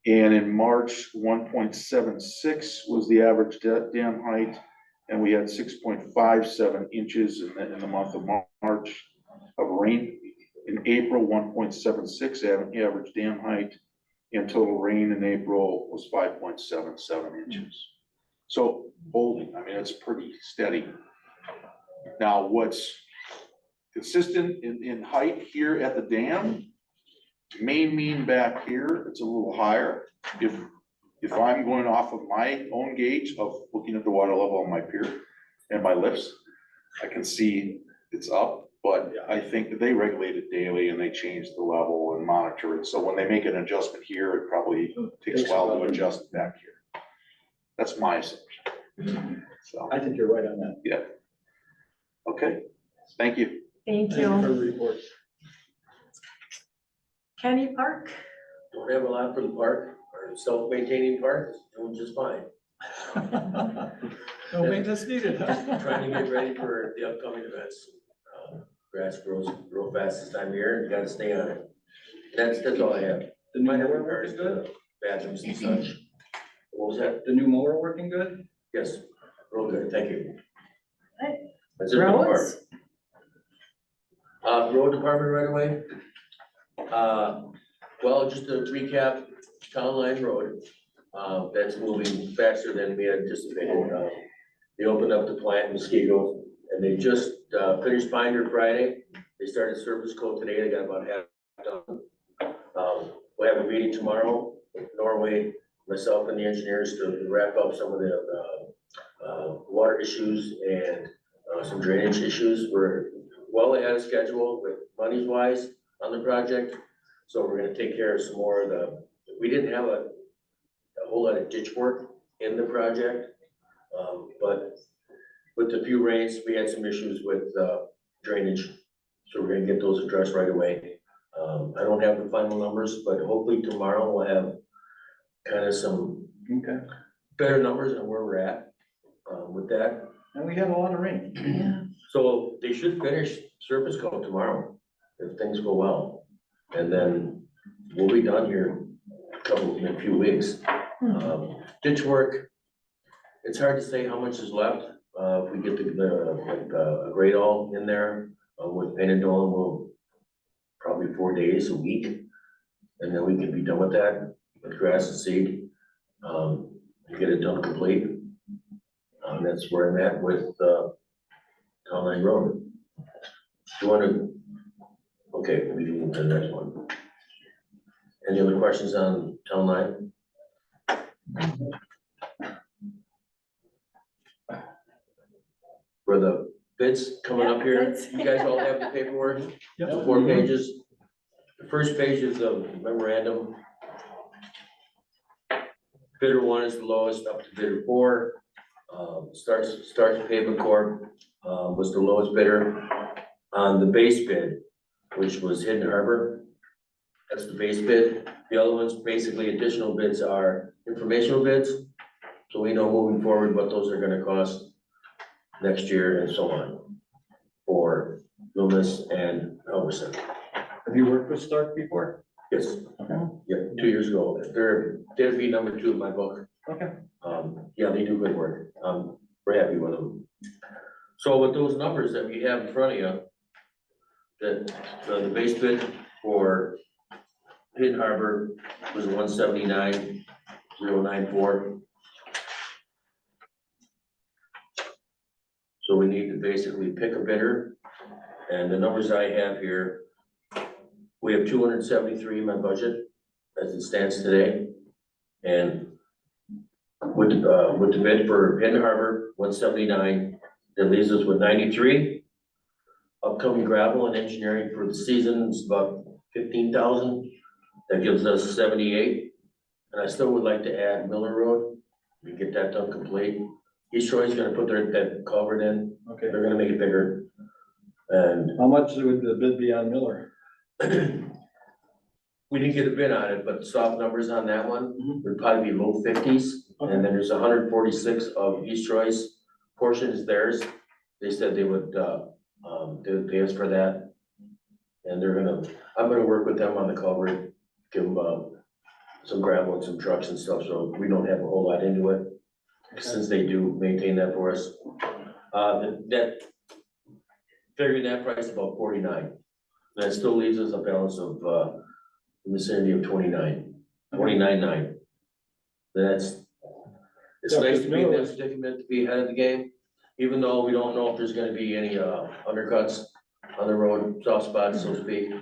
And in March, 1.76 was the average dam height. And we had 6.57 inches in the month of March of rain. In April, 1.76 average dam height, and total rain in April was 5.77 inches. So holding, I mean, it's pretty steady. Now, what's consistent in height here at the dam, main mean back here, it's a little higher. If I'm going off of my own gauge of looking at the water level on my pier and my lifts, I can see it's up. But I think that they regulate it daily and they change the level and monitor it. So when they make an adjustment here, it probably takes a while to adjust back here. That's my assumption. So, I think you're right on that. yeah. Okay, thank you. Thank Thank you for the you. report. Kenny Park? Don't have a lot for the park, or self-maintaining park, it's doing just fine. No maintenance needed. Just trying to get ready for the upcoming events. Grass grows real fast this time of year, and you gotta stay on it. That's all I have. The new Minor mower repairs working good? to bathrooms and such. What was that? The new mower working good? Yes, real good, thank you. Right. That's it for the park. Roads? Road department right away. Well, just to recap, Town Line Road, that's moving faster than we had anticipated. They opened up the plant in Muskego, and they just finished binder Friday. They started surface coat today, they got about half done. We'll have a meeting tomorrow with Norway, myself and the engineers to wrap up some of the water issues and some drainage issues. We're well ahead of schedule with monies wise on the project. So we're gonna take care of some more of we didn't have a whole lot of ditch work in the project. But with the few rains, we had some issues with drainage. So we're gonna get those addressed right away. I don't have the final numbers, but hopefully tomorrow we'll have kind of some better numbers on where we're at with that. And we had a lot of rain. Yeah. So they should finish surface coat tomorrow if things go well. And then we'll be done here in a few weeks. Ditch work, it's hard to say how much is left. If we get the grade all in there with painted dome, we'll probably 4 days a week. And then we can be done with that, with grass and seed, and get it done complete. That's where I'm at with Town Line Road. Do you want to? Okay, we can move to the next one. Any other questions on Town Line? For the bids coming up here, you guys all have the paperwork? Yep. The 4 pages. The first page is the memorandum Bidder one is the lowest, up to bidder four. Starts Pavement Corp. Was the lowest bidder on the base bid, which was Hidden Harbor. That's the base bid. The other ones, basically additional bids are informational bids. So we know moving forward what those are gonna cost next year and so on for Loomis and Hubbardson. Have you worked with Stark before? Yes. Yeah, 2 years ago. They'd be number 2 in my book. Okay. Yeah, they do good work. We're happy with them. So with those numbers that we have in front of you, the base bid for Hidden Harbor was 179,094. So we need to basically pick a bidder, and the numbers I have here, we have 273 in my budget as it stands today. And with the bid for Hidden Harbor, 179, that leaves us with 93. Upcoming gravel and engineering for the season is about 15,000. That gives us 78. And I still would like to add Miller Road, we get that done complete. East Troy's gonna put that culvert in, Okay. they're gonna make it bigger. And How much would the bid be on Miller? we didn't get a bid on it, but soft numbers on that one would probably be low 50s. And then there's 146 of East Troy's portion is theirs. They said they would, they would pay us for that. And I'm gonna work with them on the culvert, give them, some gravel and some trucks and stuff, so we don't have a whole lot into it. Since they do maintain that for us. Figuring that price about 49. That still leaves us a balance of, in the vicinity of 29.9. It's Yeah, nice because to be in Miller that was- predicament, to be ahead of the game, even though we don't know if there's gonna be any, undercuts on the road, soft spots, so to speak.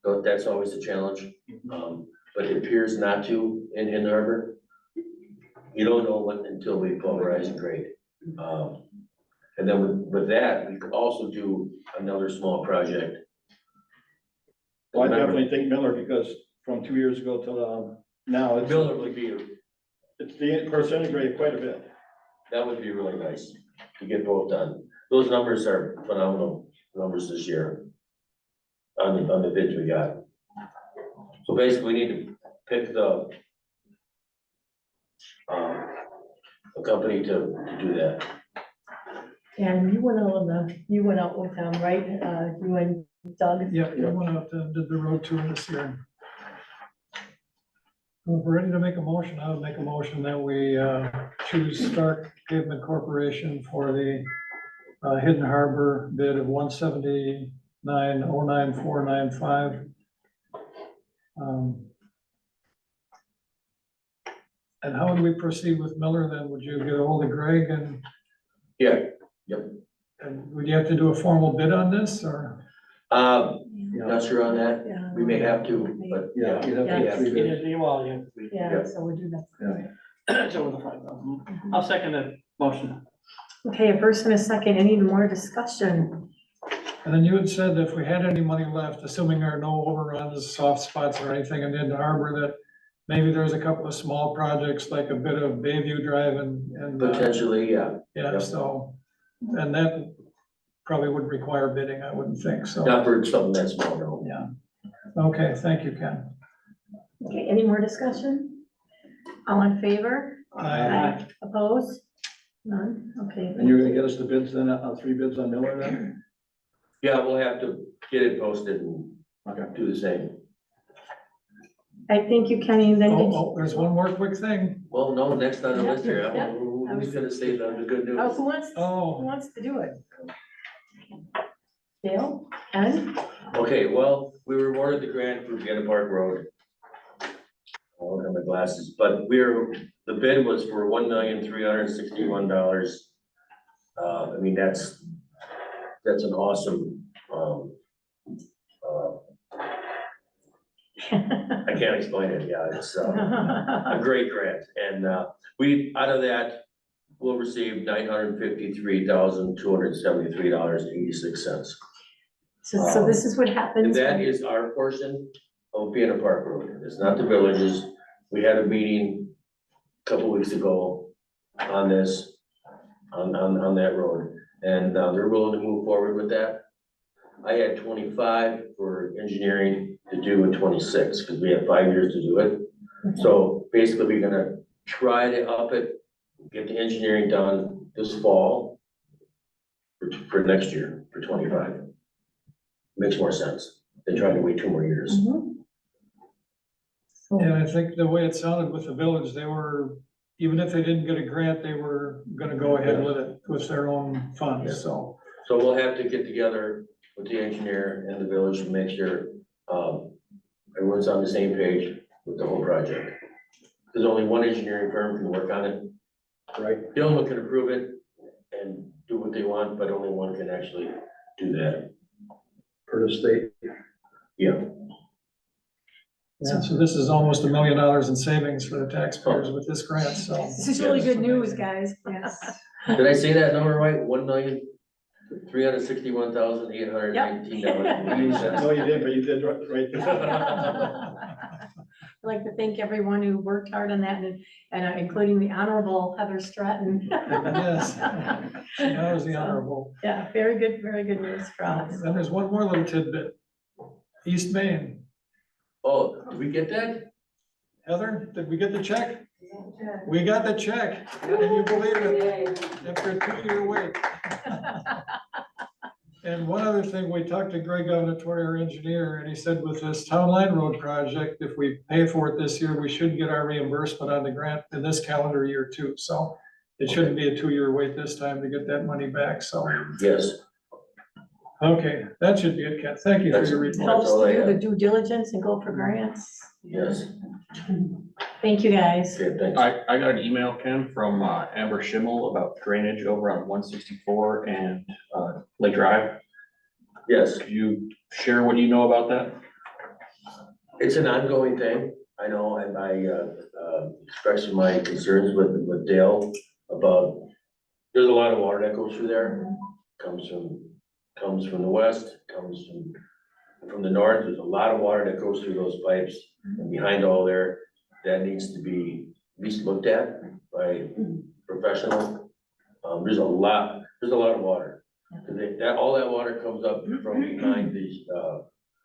So that's always a challenge, but it appears not to in Hidden Harbor. You don't know what until we pulverize and grade. And then with that, we could also do another small project. Well, I definitely think Miller, because from 2 years ago till now, Miller would be, it's the percent integrated quite a bit. that would be really nice to get both done. Those numbers are phenomenal numbers this year on the bids we got. So basically, we need to pick a company to do that. And you went out with them, right? You and Doug? Yeah, I went out and did the road tour this year. If we're ready to make a motion, I would make a motion that we choose Stark Pavement Corporation for the Hidden Harbor bid of 179,09495. And how would we proceed with Miller then? Would you get a hold of Greg and? Yeah, yep. And would you have to do a formal bid on this or? Not sure on that. Yeah. We may have to, but Yeah, yeah. you'd have to get 3 bids. Yeah, so we'll do that. It's over the 5,000. I'll second the motion. Okay, a first and a second, any more discussion? And then you had said that if we had any money left, assuming there are no overruns, soft spots or anything in the harbor, that maybe there's a couple of small projects like a bit of Bayview Drive and. Potentially, yeah. Yeah, so, and that probably would require bidding, I wouldn't think, so. Not for something that's small, no. Yeah. Okay, thank you, Ken. Okay, any more discussion? All in favor? Aye. Opposed? None, okay. And you're gonna get us the bids then, 3 bids on Miller then? Yeah, we'll have to get it posted and do the same. I thank you, Kenny, then did you? Oh, there's one more quick thing. Well, no, next on the list here, Yeah, who's gonna say the good news? Oh, who wants to do it? Dale, Ken? Okay, well, we were awarded the grant for Vienna Park Road. I don't have my glasses, but the bid was for $1,361,000. I mean, that's an awesome, I can't explain it, yeah, it's a great grant, and we, out of that, we'll receive $953,273.86. So this is what And happens. that when- is our portion of Vienna Park Road, it's not the villages. We had a meeting couple weeks ago on this, on that road. And they're willing to move forward with that. I had 25 for engineering to do in 26, because we have 5 years to do it. So basically, we're gonna try to up it, get the engineering done this fall for next year, for 25. Makes more sense than trying to wait 2 more years. And I think the way it sounded with the village, they were, even if they didn't get a grant, they were gonna go ahead with it with their own funds, so. So we'll have to get together with the engineer and the village to make sure, everyone's on the same page with the whole project. There's only one engineering firm can work on it. Right. Gilman can approve it and do what they want, but only one can actually do that. For the state. Yeah. Yeah, so this is almost $1 million in savings for the taxpayers with this grant, so. This is really good news, guys. Yes. Did I say that number right? $1,361,819.18. No, you didn't, but you did right. I'd like to thank everyone who worked hard on that and including the Honorable Heather Stratton. Yes. That was the honorable. Yeah, very good news for us. Then there's one more little tidbit. East Main. Oh, did we get that? Heather, did we get the check? We got the check. Can you believe it? After a 2-year wait. And one other thing, we talked to Greg Governatore, our engineer, and he said with this Town Line Road project, if we pay for it this year, we should get our reimbursement on the grant in this calendar year too. So it shouldn't be a 2-year wait this time to get that money back, so. Yes. Okay, that should be it, Ken. Thank you for your report. Helps all I to do the have. due diligence and go for grants. Yes. Thank you, guys. Okay, thanks. I got an email, Ken, from Amber Schimmel about drainage over on 164 and Lake Drive. Yes, Could you share what you know about that? it's an ongoing thing. I know, and I expressed my concerns with Dale about, there's a lot of water that goes through there. Comes from the west, comes from the north. There's a lot of water that goes through those pipes. And behind all there, that needs to be at least looked at by professional. There's a lot of water. All that water comes up from behind these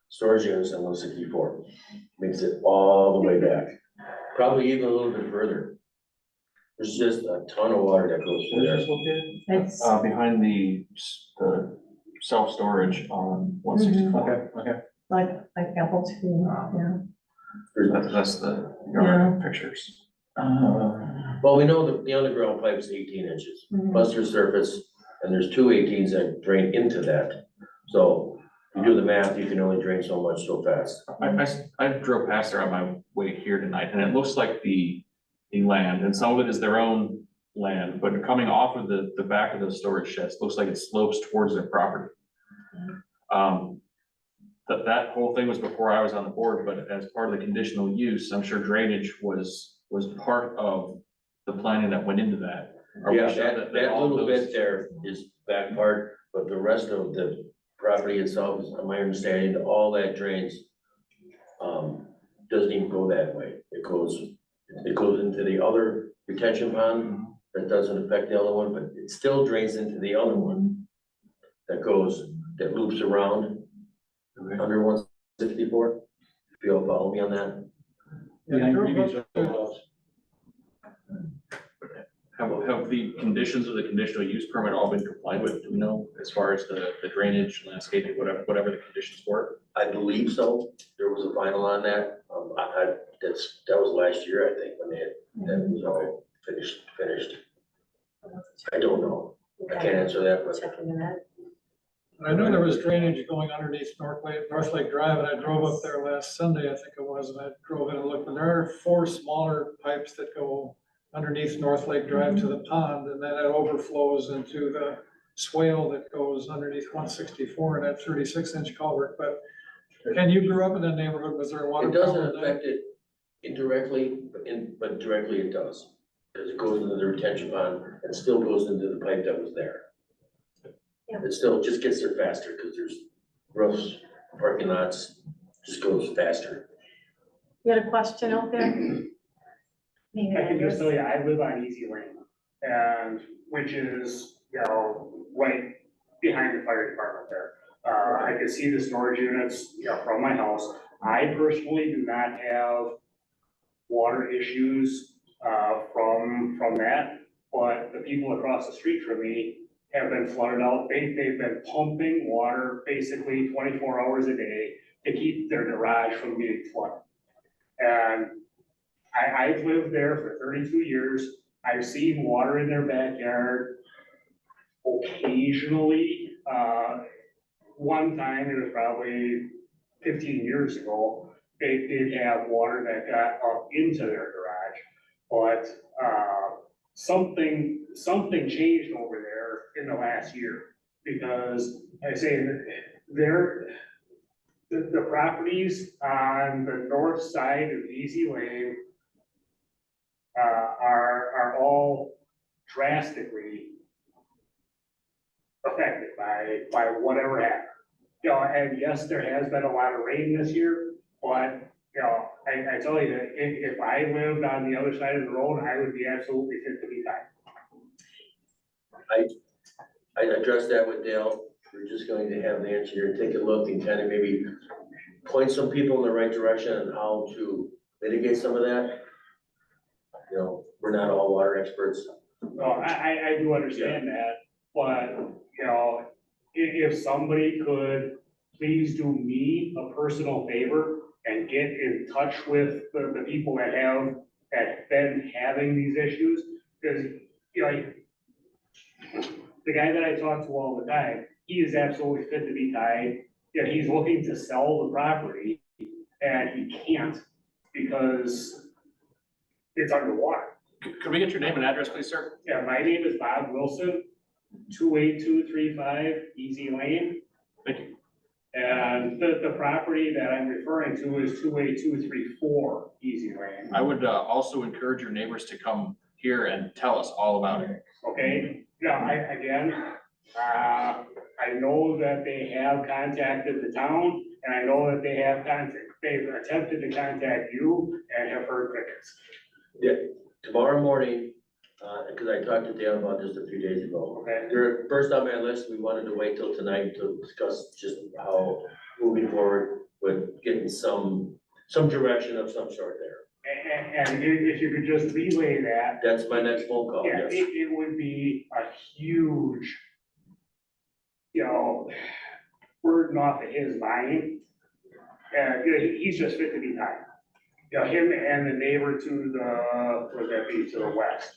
storage units on 164. Makes it all the way back, probably even a little bit further. There's just a ton of water that goes through there. It's, Behind the self-storage on 164. Okay. like Appleton, yeah. That's the yard pictures. Well, we know that the underground pipe is 18 inches, plus your surface, and there's 2 18s that drain into that. So if you do the math, you can only drain so much so fast. I drove past there on my way here tonight, and it looks like the land, and some of it is their own land, but coming off of the back of those storage sheds, looks like it slopes towards their property. That whole thing was before I was on the board, but as part of the conditional use, I'm sure drainage was part of the planning that went into that. Are we Yeah, sure that all little those- bit there is back part, but the rest of the property itself, is my understanding, all that drains, doesn't even go that way. It goes into the other retention pond. That doesn't affect the other one, but it still drains into the other one. That loops around under 164. If you'll follow me on that. Yeah, I drove up Have the conditions of the conditional use permit all been complied with, do we know, as far as the drainage, landscaping, whatever the conditions were? I believe so. There was a final on that. That was last year, I think, when that was all finished. I don't know. I can't answer that, but Checking it out. I know there was drainage going underneath North Lake Drive, and I drove up there last Sunday, I think it was, and I drove in and looked, and there are 4 smaller pipes that go underneath North Lake Drive to the pond, and then it overflows into the swale that goes underneath 164 and that 36-inch culvert, but Ken, you grew up in that neighborhood, was there a water it doesn't problem there? affect it indirectly, but directly it does. Because it goes into the retention pond and still goes into the pipe that was there. Yeah. It still just gets there faster because there's roofs, parking lots, just goes faster. You had a question out there? Name and I can just address. tell you, I live on Easy Lane, and, which is, right behind the fire department there. I can see the storage units, from my house. I personally do not have water issues, from that, but the people across the street from me have been flooded out. They've been pumping water basically 24 hours a day to keep their garage from being flooded. And I've lived there for 32 years. I've seen water in their backyard occasionally. One time, it was probably 15 years ago, they did have water that got up into their garage. But something changed over there in the last year. Because I say the properties on the north side of Easy Lane are all drastically affected by whatever happened. And yes, there has been a lot of rain this year, but, I tell you, if I lived on the other side of the road, I would be absolutely fit to be tied. I addressed that with Dale. We're just going to have Nancy here take a look and kind of maybe point some people in the right direction on how to mitigate some of that. We're not all water experts. No, I do understand that, but, if somebody could please do me a personal favor and get in touch with the people that have been having these issues, because, the guy that I talk to all the time, he is absolutely fit to be tied. He's looking to sell the property and he can't because it's underwater. Could we get your name and address, please, sir? Yeah, my name is Bob Wilson, 28235 Easy Lane. Thank you. And the property that I'm referring to is 28234 Easy Lane. I would also encourage your neighbors to come here and tell us all about it. Okay, I know that they have contacted the town, and I know that they've attempted to contact you and have heard crickets. Yeah, tomorrow morning, because I talked to Dale about this a few days ago. Okay. You're first on my list. We wanted to wait till tonight to discuss just how moving forward with getting some direction of some sort there. And if you could just relay that. That's my next phone call, Yeah, yes. it would be a huge, burden off of his mind. And he's just fit to be tied. Him and the neighbor to the west.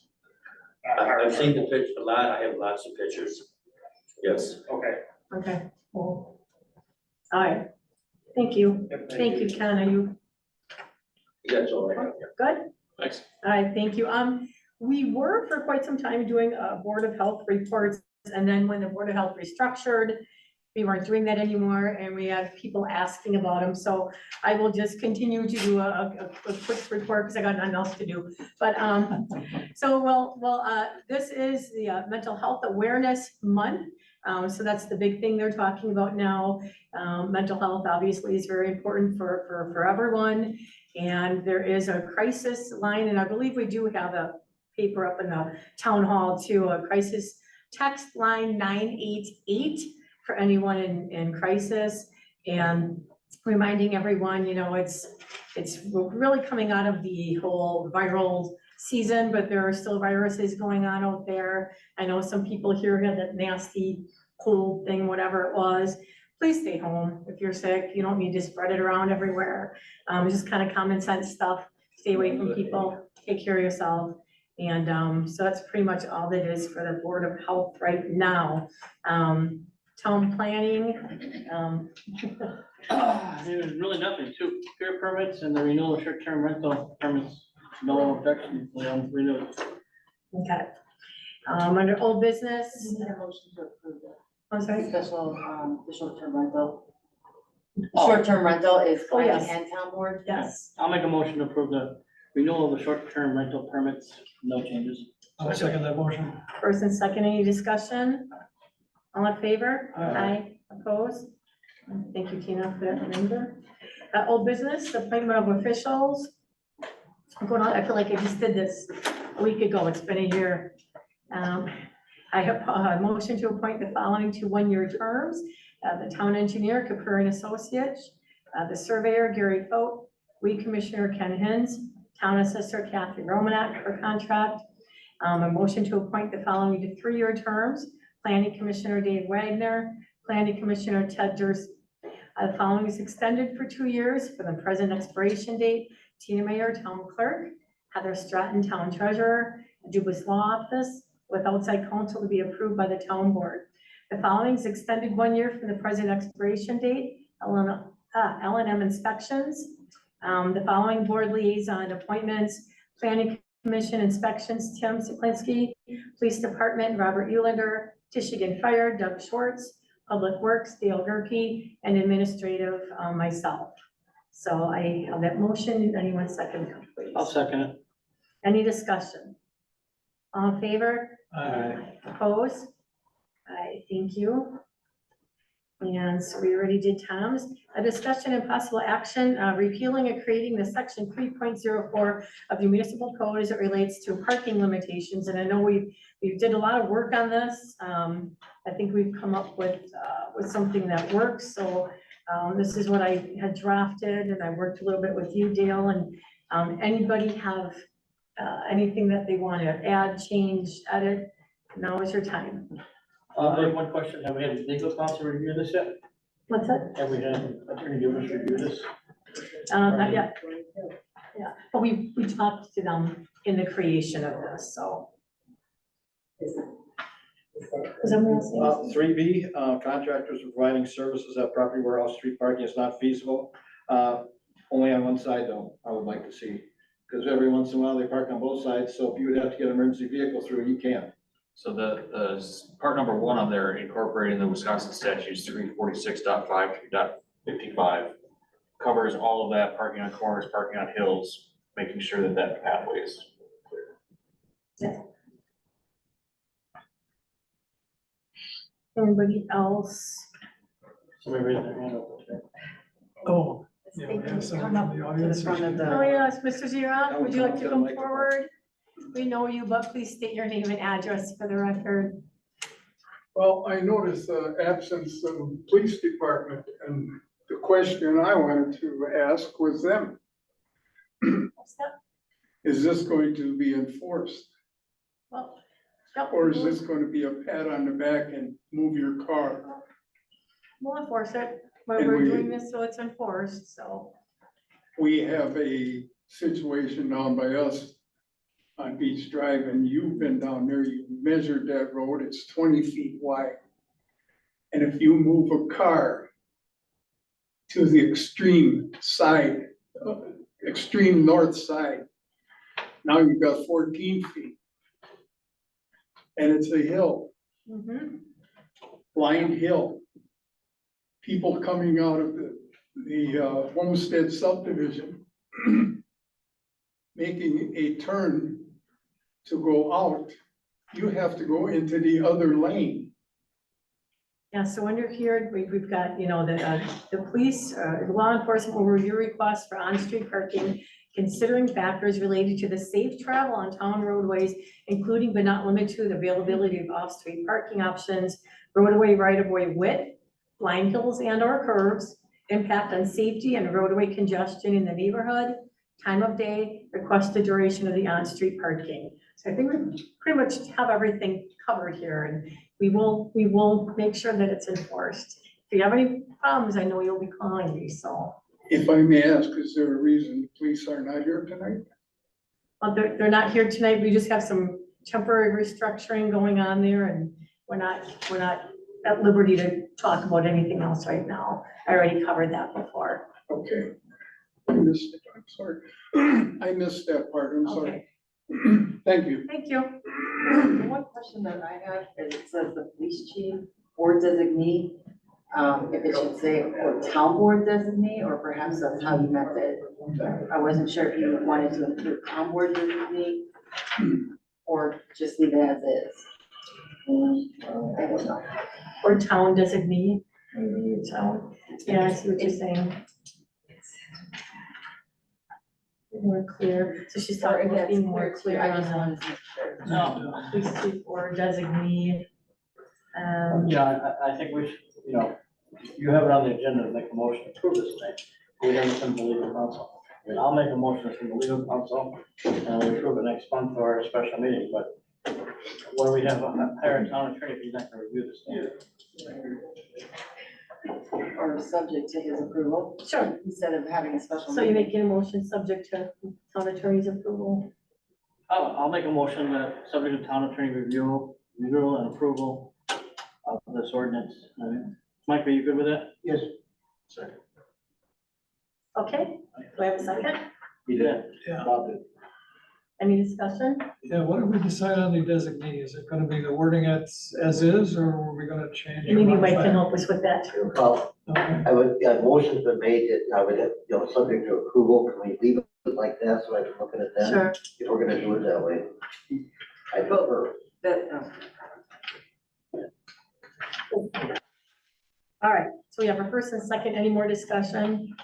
I've seen the pitch a lot. I have lots of pictures. Yes. Okay. Okay, cool. All right, thank you. Thank you, Ken, are you That's all I have. good? Thanks. All right, thank you. We were for quite some time doing Board of Health reports, and then when the Board of Health restructured, we weren't doing that anymore, and we had people asking about them, so I will just continue to do a quick report, because I got nothing else to do. But, this is the Mental Health Awareness Month, so that's the big thing they're talking about now. Mental health obviously is very important for everyone, and there is a crisis line, and I believe we do have a paper up in the town hall too, a crisis text line 988 for anyone in crisis, and reminding everyone, it's really coming out of the whole viral season, but there are still viruses going on out there. I know some people here had that nasty cold thing, whatever it was. Please stay home if you're sick. You don't need to spread it around everywhere. Just kind of common sense stuff. Stay away from people, take care of yourself. And so that's pretty much all that is for the Board of Health right now. Town planning, There's really nothing, two peer permits and the renewal of short-term rental permits, no objection, renewed. okay. Under old business, Need a motion to approve it. I'm sorry. Special, the short-term rental. Short-term rental is Oh, planning yes. and town board. Yes, I'll make a motion to approve the renewal of the short-term rental permits, no changes. I'll second that motion. first and second, any discussion? All in favor? Aye. Opposed? Thank you, Tina, for that reminder. Old business, appointment of officials. I'm going on, I feel like I just did this a week ago, it's been a year. I have a motion to appoint the following to one-year terms. The town engineer, Capur and Associates, the surveyor, Gary Foat, weed commissioner, Ken Hens, town assessor, Kathy Romanak, for contract. A motion to appoint the following to three-year terms. Planning commissioner, Dave Wagner, planning commissioner, Ted Durst. The following is extended for 2 years for the present expiration date. Tina Mayer, town clerk, Heather Stratton, town treasurer, Dubus Law Office, with outside counsel to be approved by the town board. The following is extended 1 year from the present expiration date. L&M inspections. The following board liaison appointments: planning commission inspections, Tim Siklinski, police department, Robert Eulander, Michigan Fire, Doug Schwartz, public works, Dale Gerke, and administrative, myself. So I have that motion. Anyone second, please? I'll second it. Any discussion? All in favor? Aye. Opposed? Aye, thank you. And so we already did Tom's. A discussion and possible action, repealing and creating the section 3.04 of the municipal code as it relates to parking limitations. And I know we did a lot of work on this. I think we've come up with something that works. So this is what I had drafted, and I worked a little bit with you, Dale, and anybody have anything that they want to add, change, edit, now is your time. I have one question. Have we had legal counsel review this yet? What's that? Have we had attorney Gilbert review this? Not yet. Yeah, but we talked to them in the creation of this, so. Is everyone else saying? 3B, contractors providing services at property where off-street parking is not feasible. Only on one side though, I would like to see, because every once in a while they park on both sides, so if you would have to get an emergency vehicle through, you can. So the part number one on there, incorporating the Wisconsin statutes 346.5.55, covers all of that, parking on corners, parking on hills, making sure that that pathway is clear. Anybody else? Somebody raise their hand up. Oh, They yeah, we can have someone come up from the to audience. the front of the. Oh, yes, Mr. Zira, would you like to Got a come microphone. forward? We know you, but please state your name and address for the record. Well, I noticed the absence of police department, and the question I wanted to ask was them. Is this going to be enforced? Well, Or is this going to be a pat on the back and move your car? we'll enforce it, but And we're we- doing this so it's enforced, so. We have a situation down by us on Beach Drive, and you've been down there, you measured that road, it's 20 feet wide. And if you move a car to the extreme side, extreme north side, now you've got 14 feet. And it's a hill, blind hill. People coming out of the Homestead subdivision, making a turn to go out, you have to go into the other lane. Yeah, so under here, we've got, the police, law enforcement will review requests for on-street parking, considering factors related to the safe travel on town roadways, including but not limited to the availability of off-street parking options, roadway right-of-way width, blind hills and or curves, impact on safety and roadway congestion in the neighborhood, time of day, requested duration of the on-street parking. So I think we pretty much have everything covered here, and we will make sure that it's enforced. If you have any problems, I know you'll be calling me, so. If I may ask, is there a reason the police are not here tonight? Well, they're not here tonight. We just have some temporary restructuring going on there, and we're not at liberty to talk about anything else right now. I already covered that before. Okay. I'm sorry. I missed that part, I'm sorry. Thank you. Thank you. One question that I have is, it says the police chief or designee, if it should say or town board designee, or perhaps that's how you meant it. I wasn't sure if you wanted to include town board designee or just leave it as is. I don't know. Or town designee, maybe town. Yeah, I see what you're saying. more clear, so she's Or talking if about that's being more clear to you, clear I just on wanted to make sure. No, the police chief or designee. yeah, I think we should, you know, you have it on the agenda to make a motion to approve this thing. We have it from the legal counsel. I mean, I'll make a motion from the legal counsel and we approve it next month for our special meeting, but when we have a higher town attorney, he's not gonna review this thing. Or subject to his approval, Sure, instead of having a special so you're meeting. making a motion subject to town attorney's approval. I'll make a motion that subject to town attorney review and approval of this ordinance. Mike, are you good with that? Yes. Second. Okay, do I have a second? You did. Yeah. Bob did. Any discussion? Yeah, what did we decide on the designee? Is it gonna be the wording as is, or are we gonna change? or Maybe Mike modify can it? help us with that too. Well, Okay. I would, yeah, motion's been made that I would, subject to approval, can we leave it like that so I can look at it then? Sure. If we're gonna do it that way. I prefer. All right, so we have a first and second, any more discussion?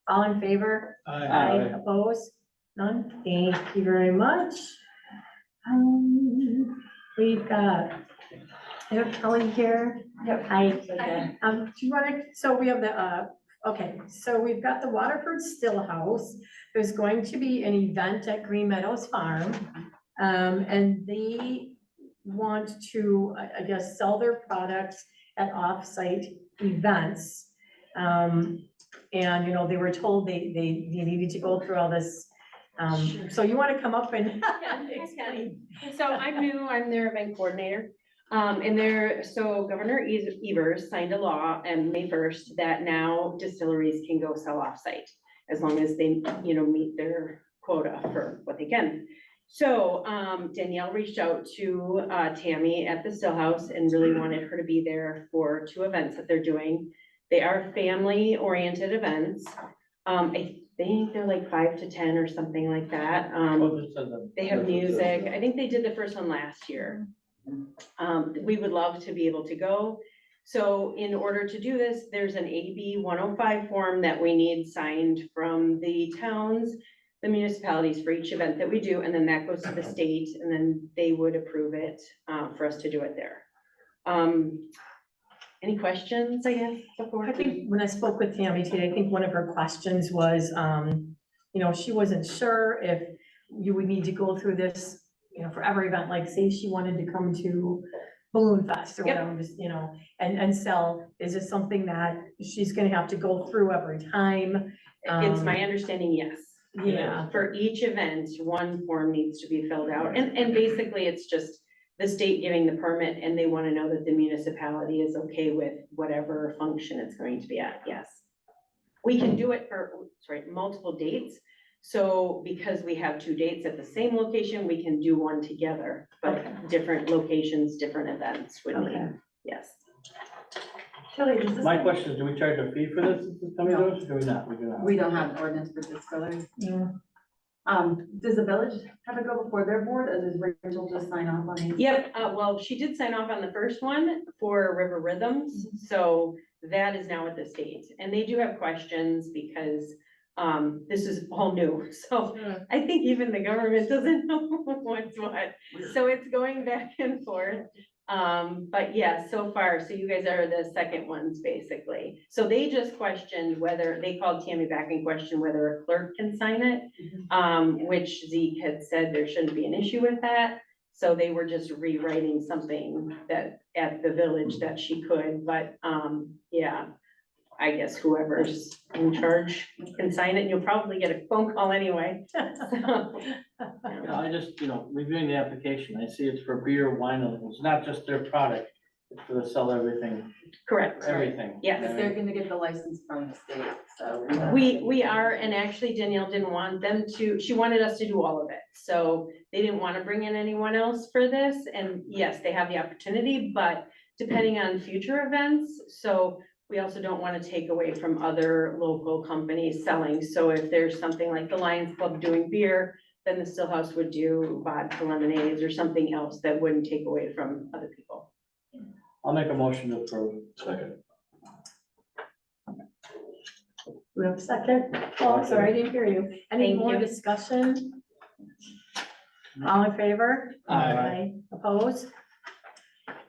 All in favor? Aye. Opposed? None? Thank you very much. We've got Eric Kelly here. Yep. Hi. Do you wanna, so we have the, okay, so we've got the Waterford Still House. There's going to be an event at Green Meadows Farm. And they want to, I guess, sell their products at off-site events. And, they were told they needed to go through all this. So you want to come up and explain? So I'm new, I'm their event coordinator. So Governor Evers signed a law on May 1st that now distilleries can go sell off-site as long as they, meet their quota for what they can. So Danielle reached out to Tammy at the Still House and really wanted her to be there for 2 events that they're doing. They are family-oriented events. I think they're like 5 to 10 or something like that. They have music. I think they did the first one last year. We would love to be able to go. So in order to do this, there's an AB 105 form that we need signed from the towns, the municipalities for each event that we do, and then that goes to the state, and then they would approve it for us to do it there. Any questions, I guess, before? I think when I spoke with Tammy today, I think one of her questions was, she wasn't sure if you would need to go through this, for every event, like say she wanted to come to Balloon Fest or whatever, just, and sell. Is this something that she's gonna have to go through every time? It's my understanding, yes. Yeah. For each event, one form needs to be filled out, and basically it's just the state giving the permit, and they wanna know that the municipality is okay with whatever function it's going to be at, yes. We can do it for, multiple dates, so because we have 2 dates at the same location, we can do one together, but different locations, different events would be, yes. Shelley, does this? My question is, do we charge a fee for this? No. Do we not? We do not. We don't have an ordinance for distilleries. Yeah. Does the village have to go before their board, or does Rachel just sign off on it? Yep, well, she did sign off on the first one for River Rhythms, so that is now at the state. And they do have questions because this is all new, so I think even the government doesn't know what's what. So it's going back and forth. But yeah, so far, so you guys are the second ones, basically. So they just questioned whether, they called Tammy back and questioned whether a clerk can sign it, which Zeke had said there shouldn't be an issue with that. So they were just rewriting something that at the village that she could, but yeah, I guess whoever's in charge can sign it, and you'll probably get a phone call anyway. So, I just, reviewing the application, I see it's for beer, wine, and it's not just their product, it's for to sell everything. Correct. Everything. Yes. They're gonna get the license from the state, so. We are, and actually Danielle didn't want them to, she wanted us to do all of it. So they didn't want to bring in anyone else for this. And yes, they have the opportunity, but depending on future events. So we also don't want to take away from other local companies selling. So if there's something like the Lions Club doing beer, then the Still House would do vodka lemonades or something else that wouldn't take away from other people. I'll make a motion to approve. Second. we have a second? Oh, sorry, I didn't hear you. Any Thank more you. discussion? All in favor? Aye. Opposed?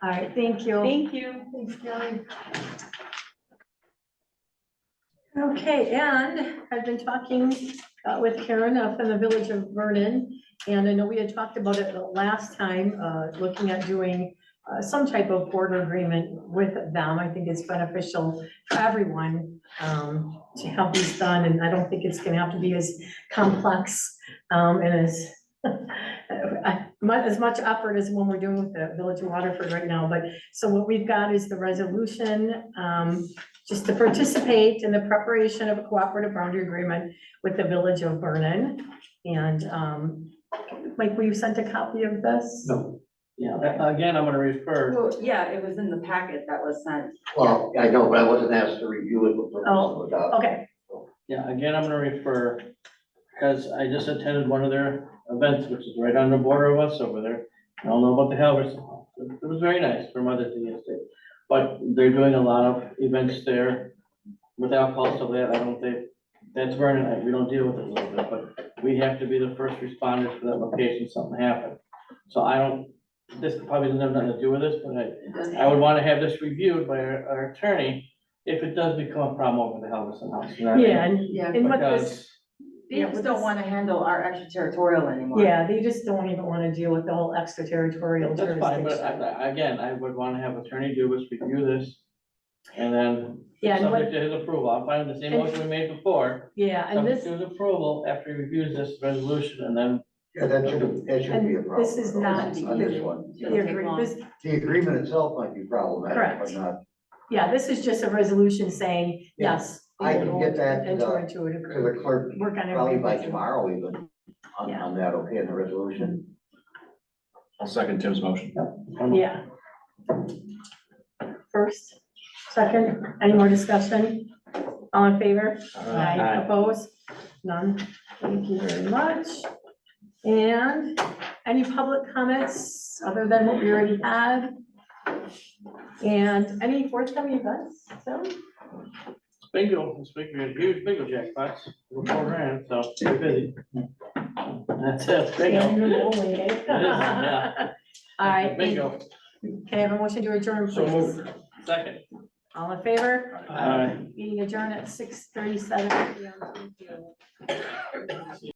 All right, thank you. Thank you. Thanks, Kelly. Okay, and I've been talking with Karen from the Village of Vernon, and I know we had talked about it the last time, looking at doing some type of border agreement with them. I think it's beneficial for everyone to have these done, and I don't think it's gonna have to be as complex and as as much effort as when we're doing with the Village of Waterford right now. But so what we've got is the resolution, just to participate in the preparation of a cooperative boundary agreement with the Village of Vernon. And Mike, will you send a copy of this? No. Yeah, again, I'm gonna refer, Well, yeah, it was in the packet that was sent. Well, I know, but I wasn't asked to review it before. Oh, okay. yeah, again, I'm gonna refer, because I just attended one of their events, which is right on the border of us over there. I don't know about the Halverson House. It was very nice for Mother's Day yesterday. But they're doing a lot of events there with alcohol, stuff like that. I don't think, that's Vernon, we don't deal with it a little bit, but we have to be the first responders for that location, if something happened. So I don't, this probably doesn't have nothing to do with this, but I would want to have this reviewed by our attorney if it does become a problem over the Halverson House. You know what I mean? Yeah, and what this, Because They just don't wanna handle our extraterritorial anymore. yeah, they just don't even want to deal with the whole extraterritorial that's fine, but jurisdiction. again, I would want to have attorney do is review this. And then, Yeah, and what, subject to his approval, I'm fine with the same motion we made before. yeah, and Subject this, to his approval after he reviews this resolution, and then Yeah, that shouldn't be a and problem. this is not, On this one. the agreement, this, The agreement itself might be problematic, but Correct. not, yeah, this is just a resolution saying, Yeah, yes. I we can will get that to enter the- into an to agreement. the clerk, Work on probably by everything. tomorrow even, Yeah. on that, okay, in the resolution. I'll second Tim's motion. Yeah. First, second, any more discussion? All in favor? Aye. Opposed? None. Thank you very much. And any public comments other than what we already had? And any forthcoming events, so? bingo, this week we had huge bingo jackpots, over $4 grand, so we're busy. That's it, Yeah, bingo. you're bowling, eh? Yeah. All right, thank- Bingo, can I have a motion to adjourn, so please? moved. Second. All in favor? Aye. Meeting adjourned at 6:37 PM.